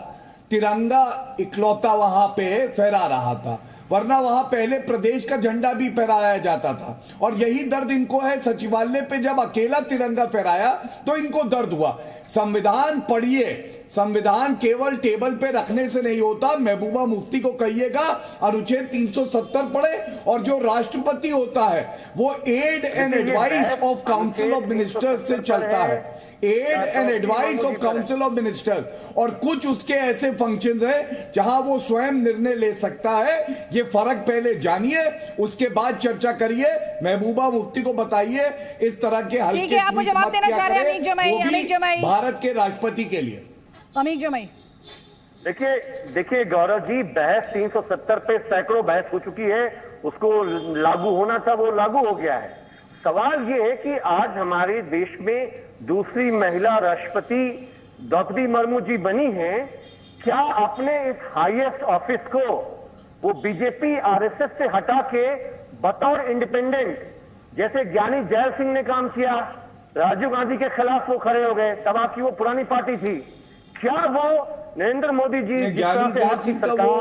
तिरंगा इकलौता वहां पे फहरा रहा था, वरना वहां पहले प्रदेश का झंडा भी फहराया जाता था। और यही दर्द इनको है। सचिवालय पे जब अकेला तिरंगा फहराया तो इनको दर्द हुआ। संविधान पढ़िए, संविधान केवल टेबल पे रखने से नहीं होता। महबूबा मुफ्ती को कहिएगा अनुच्छेद 370 पढ़े, और जो राष्ट्रपति होता है वो aid and advice of council of ministers से चलता है, aid and advice of council of ministers. और कुछ उसके ऐसे फंक्शंस हैं जहां वो स्वयं निर्णय ले सकता है। ये फर्क पहले जानिए, उसके बाद चर्चा करिए। महबूबा मुफ्ती को बताइए इस तरह के हल्के जवाब देना चाह रहे हैं भारत के राष्ट्रपति के लिए। अमीक जमाई, देखिए गौरव जी, बहस 370 पे सैकड़ों बहस हो चुकी है, उसको लागू होना था वो लागू हो गया है। सवाल ये है कि आज हमारे देश में दूसरी महिला राष्ट्रपति द्रौपदी मुर्मू जी बनी हैं, क्या अपने इस हाईएस्ट ऑफिस को वो बीजेपी आरएसएस से हटा के बतौर इंडिपेंडेंट, जैसे ज्ञानी जैल सिंह ने काम किया, राजीव गांधी के खिलाफ वो खड़े हो गए, तब आपकी वो पुरानी पार्टी थी, क्या वो नरेंद्र मोदी जी ज्ञानी जैल सिंह का वो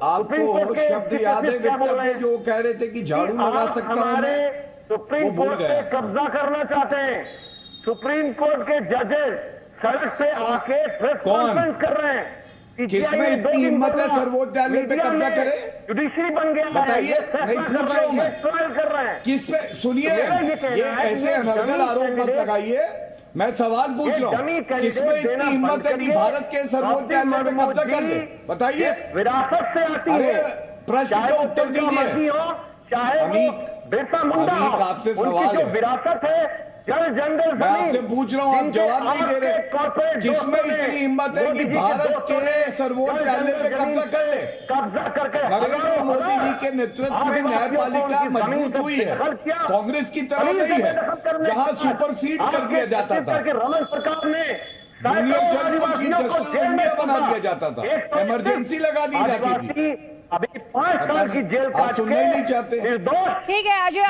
आपको शब्द याद है वक्तव्य जो कह रहे थे कि झाड़ू लगा सकता हूं मैं, सुप्रीम कोर्ट पे कब्जा करना चाहते हैं। सुप्रीम कोर्ट के जजेस सड़क पे आके प्रेस कॉन्फ्रेंस कर रहे हैं। किसमें इतनी हिम्मत है सर्वोच्च न्यायालय पे कब्जा करे? जुडिशरी बन गया, बताइए। नहीं पूछ रहा हूं मैं, कर रहे हैं किसमें? सुनिए, ये ऐसे अनर्गल आरोप मत लगाइए, मैं सवाल पूछ रहा हूँ, किसमें इतनी हिम्मत है कि भारत के सर्वोच्च न्यायालय पे कब्जा कर ले? बताइए। विरासत से आती अरे है, प्रश्न का उत्तर दीजिए। अमीक आपसे सवाल है, विरासत है, मैं आपसे पूछ रहा हूँ, आप जवाब नहीं दे रहे। किसमें इतनी हिम्मत है कि भारत के सर्वोच्च न्यायालय पे कब्जा कर ले? नरेंद्र मोदी जी के नेतृत्व में न्यायपालिका मजबूत हुई है, कांग्रेस की तरह नहीं है जहां सुपरसीड कर दिया जाता था, जूनियर जज को चीफ जस्टिस ऑफ इंडिया बना दिया जाता था, इमरजेंसी लगा दी जाती थी। अभी 5 साल की जेल आप सुनना ही नहीं चाहते। ठीक है अजय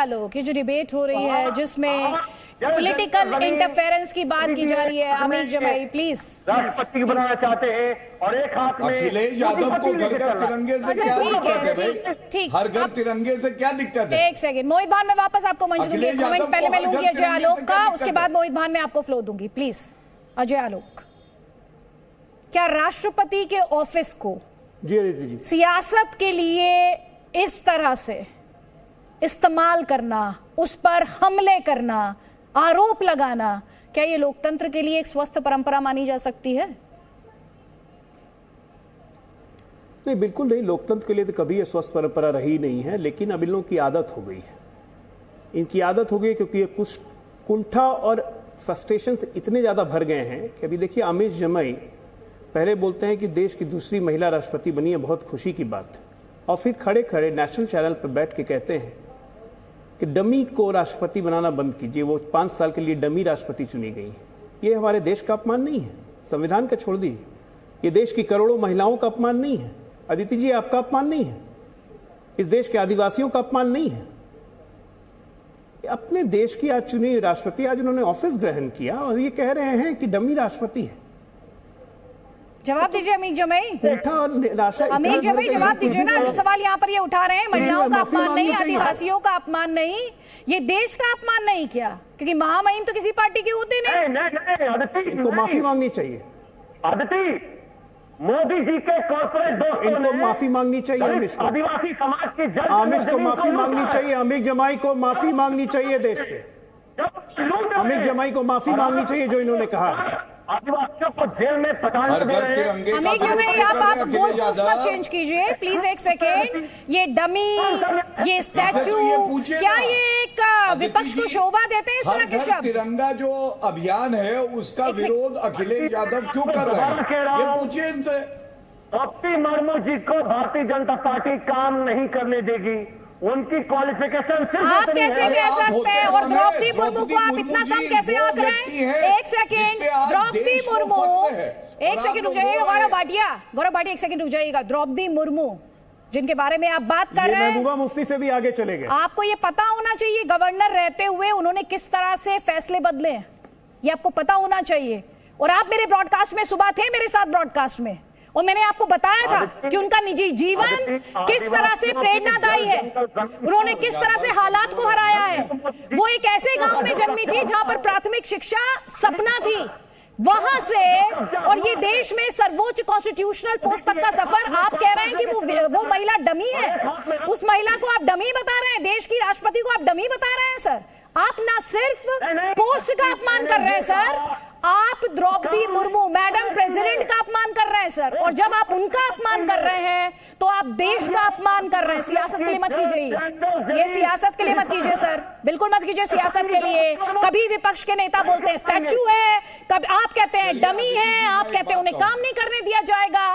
आलोक, ये जो डिबेट हो रही है जिसमें पॉलिटिकल इंटरफेरेंस की बात की जा रही है, अमीक जमाई प्लीज। राष्ट्रपति बनाना चाहते हैं और एक हाथ में अखिलेश यादव को घर घर तिरंगे से क्या दिक्कत है भाई? हर घर तिरंगे से क्या दिक्कत है? एक सेकंड मोहित भान, मैं वापस आपको मंच दूंगी, कमेंट पहले मैं लूंगी अजय आलोक का, उसके बाद मोहित भान में आपको फ्लो दूंगी। प्लीज अजय आलोक, क्या राष्ट्रपति के ऑफिस को जी सियासत के लिए इस तरह से इस्तेमाल करना, उस पर हमले करना, आरोप लगाना, क्या ये लोकतंत्र के लिए एक स्वस्थ परंपरा मानी जा सकती है? नहीं, बिल्कुल नहीं। लोकतंत्र के लिए तो कभी ये स्वस्थ परंपरा रही नहीं है, लेकिन अब इन लोगों की आदत हो गई है। इनकी आदत हो गई क्योंकि ये कुछ कुंठा और फ्रस्ट्रेशन इतने ज़्यादा भर गए हैं कि अभी देखिए अमीक जमाई पहले बोलते हैं कि देश की दूसरी महिला राष्ट्रपति बनी है, बहुत खुशी की बात, और फिर खड़े खड़े नेशनल चैनल पर बैठ के कहते हैं कि डमी को राष्ट्रपति बनाना बंद कीजिए, वो 5 साल के लिए डमी राष्ट्रपति चुनी गई है। ये हमारे देश का अपमान नहीं है, संविधान का छोड़ दीजिए, ये देश की करोड़ों महिलाओं का अपमान नहीं है, अदिति जी आपका अपमान नहीं है, इस देश के आदिवासियों का अपमान नहीं है। अपने देश की आज चुनी राष्ट्रपति, आज उन्होंने ऑफिस ग्रहण किया और ये कह रहे हैं कि डमी राष्ट्रपति है। जवाब दीजिए अमीर जमई। उल्टा और निराशा। अमीर जमई जवाब दीजिए ना, जो सवाल यहाँ पर ये उठा रहे हैं, महिलाओं का अपमान नहीं, आदिवासियों का अपमान नहीं, ये देश का अपमान नहीं क्या? क्योंकि महामहिम तो किसी पार्टी के होते नहीं। इनको माफी मांगनी चाहिए। आदिति, मोदी जी के कॉर्पोरेट दोस्तों इनको माफी मांगनी चाहिए। अमिश को, आदिवासी समाज की आमिश को माफी मांगनी चाहिए। अमीर जमाई को माफी मांगनी चाहिए। देश के अमीर जमाई को माफी मांगनी चाहिए जो इन्होंने कहा है। आदिवासियों को जेल में पटाने दे रहे हैं। अमीर जमाई, आप गोलपोस्ट मत चेंज कीजिए प्लीज, एक सेकेंड। ये डमी, ये स्टैचू, क्या ये एक विपक्ष को शोभा देते हैं इस तरह के शब्द? तिरंगा जो अभियान है उसका विरोध अखिलेश यादव क्यों कर रहे हैं, ये पूछिए इनसे। द्रौपदी मुर्मू जी को भारतीय जनता पार्टी काम नहीं करने देगी। उनकी क्वालिफिकेशन सिर्फ आप कैसे कह सकते हैं? और द्रौपदी मुर्मू को आप इतना कम कैसे आंक रहे हैं? एक सेकेंड, द्रौपदी मुर्मू, एक सेकेंड रुक जाइएगा। गौरव भाटिया, एक सेकेंड रुक जाइएगा। द्रौपदी मुर्मू जिनके बारे में आप बात कर रहे हैं, महबूबा मुफ्ती से भी आगे चले गए। आपको ये पता होना चाहिए गवर्नर रहते हुए उन्होंने किस तरह से फैसले बदले हैं, ये आपको पता होना चाहिए। और आप मेरे ब्रॉडकास्ट में सुबह थे, मेरे साथ ब्रॉडकास्ट में, और मैंने आपको बताया था कि उनका निजी जीवन किस तरह से प्रेरणादायी है, उन्होंने किस तरह से हालात को हराया है। वो एक ऐसे गांव में जन्मी थी जहां पर प्राथमिक शिक्षा सपना थी, वहां से और ये देश में सर्वोच्च कॉन्स्टिट्यूशनल पोस्ट तक का सफर। आप कह रहे हैं कि वो महिला डमी है, उस महिला को आप डमी बता रहे हैं, देश की राष्ट्रपति को आप डमी बता रहे हैं। सर, आप ना सिर्फ पोस्ट का अपमान कर रहे हैं सर, आप द्रौपदी मुर्मू मैडम प्रेसिडेंट का अपमान कर रहे हैं सर। और जब आप उनका अपमान कर रहे हैं तो आप देश का अपमान कर रहे हैं। सियासत के लिए मत कीजिए, ये सियासत के लिए मत कीजिए सर, बिल्कुल मत कीजिए सियासत के लिए। कभी विपक्ष के नेता बोलते हैं स्टैचू है, कभी आप कहते हैं डमी है, आप कहते हैं उन्हें काम नहीं करने दिया जाएगा।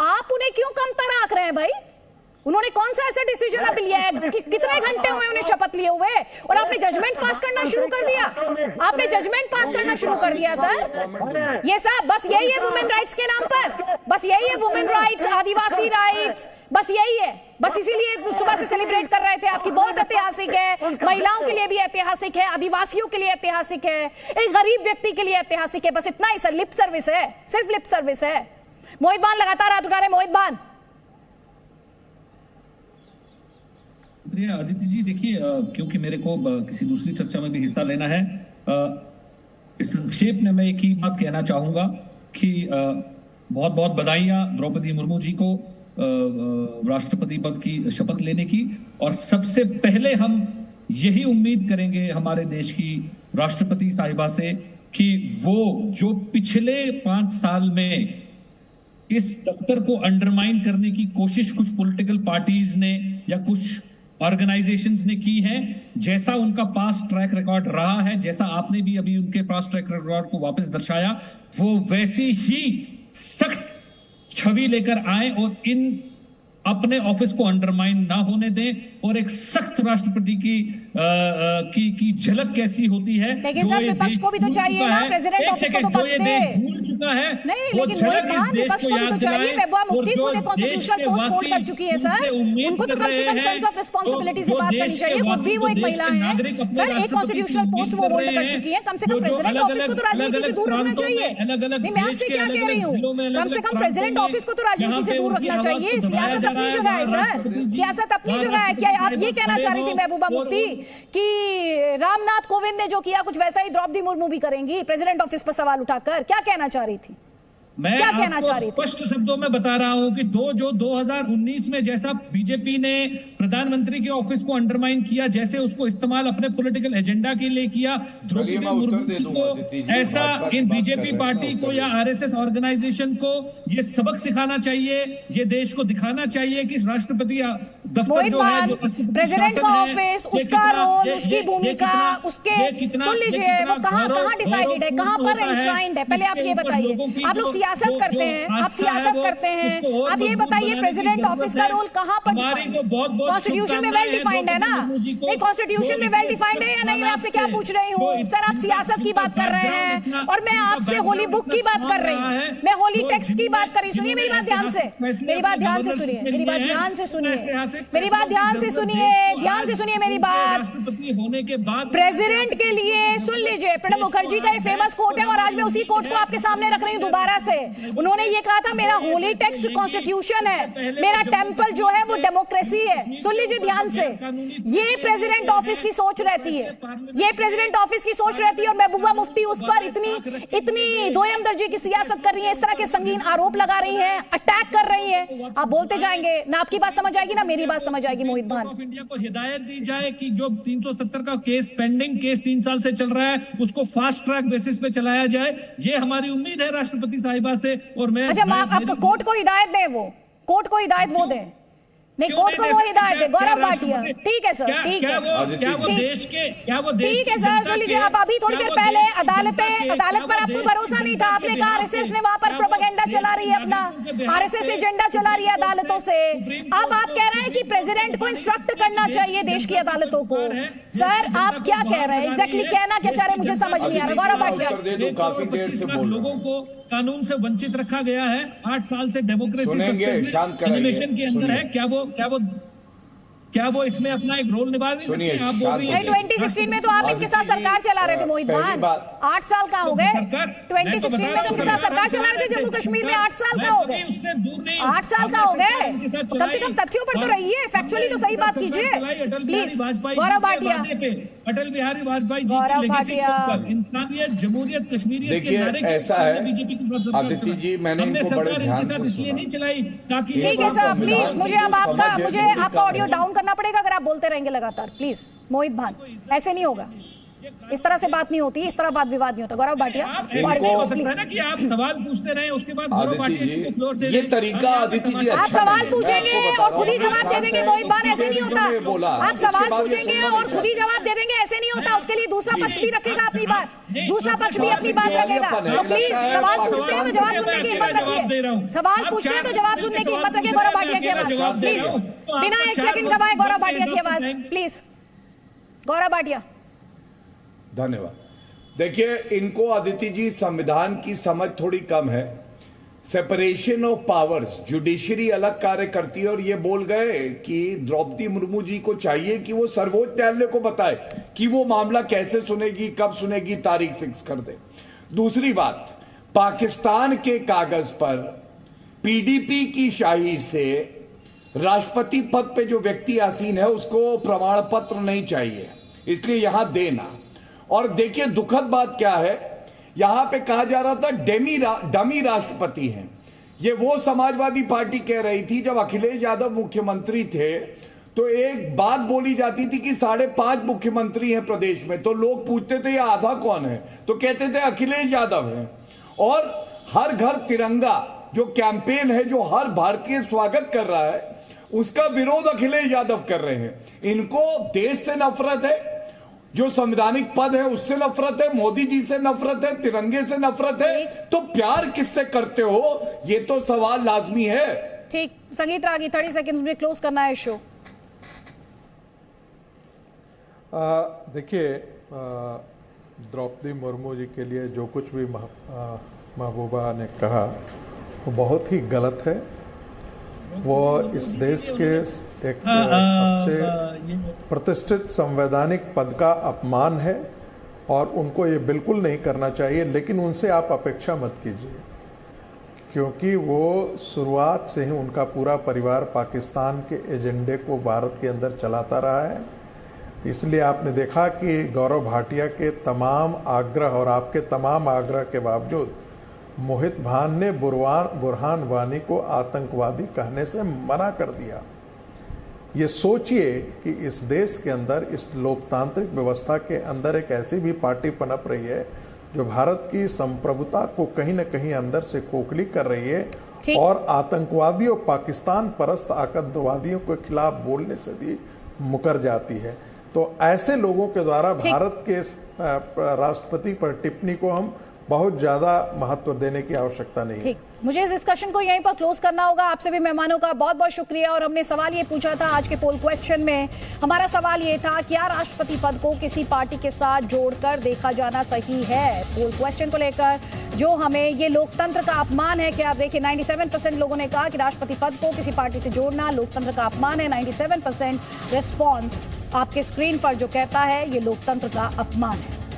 आप उन्हें क्यों कमतर आंक रहे हैं भाई? उन्होंने कौन सा ऐसा डिसीजन अब लिया है? कितने घंटे हुए उन्हें शपथ लिए हुए और आपने जजमेंट पास करना शुरू कर दिया? आपने जजमेंट पास करना शुरू कर दिया सर। ये सब बस यही है वुमेन राइट्स के नाम पर, बस यही है वुमेन राइट्स, आदिवासी राइट्स, बस यही है। बस इसीलिए सुबह से सेलिब्रेट कर रहे थे। आपकी बहुत ऐतिहासिक है, महिलाओं के लिए भी ऐतिहासिक है, आदिवासियों के लिए ऐतिहासिक है, एक गरीब व्यक्ति के लिए ऐतिहासिक है। बस इतना ही सर, लिप सर्विस है, सिर्फ लिप सर्विस है। मोहित बान लगातार हाथ उठा रहे। मोहित बान। आदित्य जी, देखिए, क्योंकि मेरे को किसी दूसरी चर्चा में भी हिस्सा लेना है, संक्षेप में मैं एक ही बात कहना चाहूंगा कि बहुत बहुत बधाइयां द्रौपदी मुर्मू जी को राष्ट्रपति पद की शपथ लेने की। और सबसे पहले हम यही उम्मीद करेंगे हमारे देश की राष्ट्रपति साहिबा से कि वो जो पिछले 5 साल में इस दफ्तर को अंडरमाइन करने की कोशिश कुछ पॉलिटिकल पार्टीज ने या कुछ ऑर्गेनाइजेशंस ने की है, जैसा उनका पास्ट ट्रैक रिकॉर्ड रहा है, जैसा आपने भी अभी उनके पास्ट ट्रैक रिकॉर्ड को वापस दर्शाया, वो वैसी ही सख्त छवि लेकर आए और इन अपने ऑफिस को अंडरमाइन ना होने दें और एक सख्त राष्ट्रपति की झलक कैसी होती है। लेकिन सर विपक्ष को भी तो चाहिए ना, प्रेसिडेंट ऑफिस को तो जो ये देश भूल चुका है, नहीं, लेकिन विपक्ष को भी तो चाहिए। महबूबा मुफ्ती खुद कॉन्स्टिट्यूशनल पोस्ट होल्ड कर चुकी है सर, उनको तो कम से कम सेंस ऑफ रिस्पांसिबिलिटी से बात करनी चाहिए। खुद भी वो एक महिला है सर, एक कॉन्स्टिट्यूशनल पोस्ट वो होल्ड कर चुकी है, कम से कम प्रेसिडेंट ऑफिस को तो राजनीति से दूर रखना चाहिए। नहीं, मैं आपसे क्या कह रही हूँ, कम से कम प्रेसिडेंट ऑफिस को तो राजनीति से दूर रखना चाहिए। सियासत अपनी जगह है सर, सियासत अपनी जगह है। क्या आप ये कहना चाह रही थी महबूबा मुफ्ती कि रामनाथ कोविंद ने जो किया कुछ वैसा ही द्रौपदी मुर्मू भी करेंगी प्रेसिडेंट ऑफिस पर सवाल उठाकर? क्या कहना चाह रही थी? मैं आपको स्पष्ट शब्दों में बता रहा हूं कि 2019 में जैसा बीजेपी ने प्रधानमंत्री के ऑफिस को अंडरमाइन किया, जैसे उसको इस्तेमाल अपने पॉलिटिकल एजेंडा के लिए किया, द्रौपदी मुर्मू को ऐसा इन बीजेपी पार्टी को या आरएसएस ऑर्गेनाइजेशन को ये सबक सिखाना चाहिए, ये देश को दिखाना चाहिए कि राष्ट्रपति दफ्तर जो है, जो प्रेसिडेंट का ऑफिस, उसका रोल, उसकी भूमिका, उसके सुन लीजिए वो कहां डिसाइडेड है, कहां पर एनश्राइंड है, पहले आप ये बताइए। आप लोग सियासत करते हैं, आप सियासत करते हैं, आप ये बताइए प्रेसिडेंट ऑफिस का रोल कहां पर? कॉन्स्टिट्यूशन में वेल डिफाइंड है ना? नहीं, कॉन्स्टिट्यूशन में वेल डिफाइंड है या नहीं? मैं आपसे क्या पूछ रही हूँ सर, आप सियासत की बात कर रहे हैं और मैं आपसे होली बुक की बात कर रही हूँ, मैं होली टेक्स्ट की बात कर रही। सुनिए मेरी बात ध्यान से, मेरी बात ध्यान से सुनिए, मेरी बात ध्यान से सुनिए। मेरी बात ध्यान से सुनिए, ध्यान से सुनिए मेरी बात। राष्ट्रपति होने के बाद प्रेसिडेंट के लिए सुन लीजिए, प्रणब मुखर्जी का ये फेमस कोट है और आज मैं उसी कोट को आपके सामने रख रही हूँ दोबारा से। उन्होंने ये कहा था, मेरा होली टेक्स्ट कॉन्स्टिट्यूशन है, मेरा टेम्पल जो है वो डेमोक्रेसी है। सुन लीजिए ध्यान से, ये प्रेसिडेंट ऑफिस की सोच रहती है, ये प्रेसिडेंट ऑफिस की सोच रहती है और महबूबा मुफ्ती उस पर इतनी दोयम दर्जे की सियासत कर रही है, इस तरह के संगीन आरोप लगा रही हैं, अटैक कर रही हैं। आप बोलते जाएंगे ना, आपकी बात समझ आएगी ना मेरी बात समझ आएगी। मोहित भान, इंडिया को हिदायत दी जाए कि जो 370 का केस पेंडिंग केस 3 साल से चल रहा है उसको फास्ट ट्रैक बेसिस पे चलाया जाए, ये हमारी उम्मीद है राष्ट्रपति साहिबा से। और मैं आप कोर्ट को हिदायत दें, वो कोर्ट को हिदायत वो दें, नहीं कोर्ट को वो हिदायत है। गौरव भाटिया, ठीक है सर, ठीक है, ठीक है सर। सुन लीजिए, आप अभी थोड़ी देर पहले अदालत पर आपको भरोसा नहीं था, आपने कहा आरएसएस ने वहां पर प्रोपेगेंडा चला रही है, अपना आरएसएस एजेंडा चला रही है अदालतों से। अब आप कह रहे हैं कि प्रेसिडेंट को इंस्ट्रक्ट करना चाहिए देश की अदालतों को। सर आप क्या कह रहे हैं एग्जैक्टली, कहना क्या चाह रहे हैं, मुझे समझ नहीं आ रहा। गौरव भाटिया, लोगों को कानून से वंचित रखा गया है, 8 साल से डेमोक्रेसी एनिमेशन के अंदर है, क्या वो इसमें अपना एक रोल निभा नहीं सकते? आप बोल रही हैं 2016 में तो आप इनके साथ सरकार चला रहे थे मोहित भान, 8 साल का हो गए। 2016 में तो उनके साथ सरकार चला रहे थे जम्मू कश्मीर में, 8 साल का हो गए, 8 साल का हो गए। कम से कम तथ्यों पर तो रहिए, फैक्चुअली तो सही बात कीजिए प्लीज। गौरव भाटिया, अटल बिहारी वाजपेयी जी गौरव भाटिया, इंसानियत, जमहूरियत, कश्मीरियत। देखिए ऐसा है आदित्य जी, मैंने इनको बड़े ध्यान से इसलिए नहीं चलाई ताकि। ठीक है सर, प्लीज मुझे आपका ऑडियो डाउन करना पड़ेगा अगर आप बोलते रहेंगे लगातार, प्लीज। मोहित भान, ऐसे नहीं होगा, इस तरह से बात नहीं होती, इस तरह बात विवाद नहीं होता। गौरव भाटिया, कि आप सवाल पूछते रहे उसके बाद गौरव भाटिया को फ्लोर दे, ये तरीका आदित्य जी आप सवाल पूछेंगे और खुद ही जवाब दे देंगे मोहित भान, ऐसे नहीं होता। आप सवाल पूछेंगे और खुद ही जवाब दे देंगे, ऐसे नहीं होता। उसके लिए दूसरा पक्ष भी रखेगा अपनी बात, दूसरा पक्ष भी अपनी बात रखेगा। तो प्लीज सवाल पूछते हैं तो जवाब सुनने की हिम्मत रखिए, सवाल पूछते हैं तो जवाब सुनने की हिम्मत रखिए। गौरव भाटिया की आवाज प्लीज, बिना 1 सेकंड गवाए गौरव भाटिया की आवाज प्लीज। गौरव भाटिया, धन्यवाद। देखिए, इनको आदित्य जी संविधान की समझ थोड़ी कम है। सेपरेशन ऑफ पावर्स, जुडिशरी अलग कार्य करती है और ये बोल गए कि द्रौपदी मुर्मू जी को चाहिए कि वो सर्वोच्च न्यायालय को बताए कि वो मामला कैसे सुनेगी, कब सुनेगी, तारीख फिक्स कर दे। दूसरी बात, पाकिस्तान के कागज पर पीडीपी की शाही से राष्ट्रपति पद पे जो व्यक्ति आसीन है उसको प्रमाण पत्र नहीं चाहिए, इसलिए यहां देना। और देखिए दुखद बात क्या है, यहां पे कहा जा रहा था डमी राष्ट्रपति हैं। ये वो समाजवादी पार्टी कह रही थी जब अखिलेश यादव मुख्यमंत्री थे तो एक बात बोली जाती थी कि 5.5 मुख्यमंत्री हैं प्रदेश में, तो लोग पूछते थे ये आधा कौन है, तो कहते थे अखिलेश यादव हैं। और हर घर तिरंगा जो कैंपेन है, जो हर भारतीय स्वागत कर रहा है, उसका विरोध अखिलेश यादव कर रहे हैं। इनको देश से नफरत है, जो संवैधानिक पद है उससे नफरत है, मोदी जी से नफरत है, तिरंगे से नफरत है, तो प्यार किससे करते हो, ये तो सवाल लाजमी है। ठीक, संगीत रागी 30 सेकंड्स में क्लोज करना है शो। देखिए, द्रौपदी मुर्मू जी के लिए जो कुछ भी महबूबा ने कहा वो बहुत ही गलत है। वो इस देश के एक सबसे प्रतिष्ठित संवैधानिक पद का अपमान है और उनको ये बिल्कुल नहीं करना चाहिए। लेकिन उनसे आप अपेक्षा मत कीजिए, क्योंकि वो शुरुआत से ही उनका पूरा परिवार पाकिस्तान के एजेंडे को भारत के अंदर चलाता रहा है। इसलिए आपने देखा कि गौरव भाटिया के तमाम आग्रह और आपके तमाम आग्रह के बावजूद मोहित भान ने बुरहान वानी को आतंकवादी कहने से मना कर दिया। ये सोचिए कि इस देश के अंदर, इस लोकतांत्रिक व्यवस्था के अंदर एक ऐसी भी पार्टी पनप रही है जो भारत की संप्रभुता को कहीं न कहीं अंदर से खोखली कर रही है और आतंकवादियों, पाकिस्तान परस्त आतंकवादियों के खिलाफ बोलने से भी मुकर जाती है। तो ऐसे लोगों के द्वारा भारत के राष्ट्रपति पर टिप्पणी को हम बहुत ज़्यादा महत्व देने की आवश्यकता नहीं है। ठीक, मुझे इस डिस्कशन को यहीं पर क्लोज करना होगा। आपसे भी मेहमानों का बहुत बहुत शुक्रिया। और हमने सवाल ये पूछा था आज के पोल क्वेश्चन में, हमारा सवाल ये था, क्या राष्ट्रपति पद को किसी पार्टी के साथ जोड़कर देखा जाना सही है? पोल क्वेश्चन को लेकर जो हमें ये लोकतंत्र का अपमान है, कि आप देखिए 97% लोगों ने कहा कि राष्ट्रपति पद को किसी पार्टी से जोड़ना लोकतंत्र का अपमान है। 97% रिस्पॉन्स आपके स्क्रीन पर जो कहता है ये लोकतंत्र का अपमान है।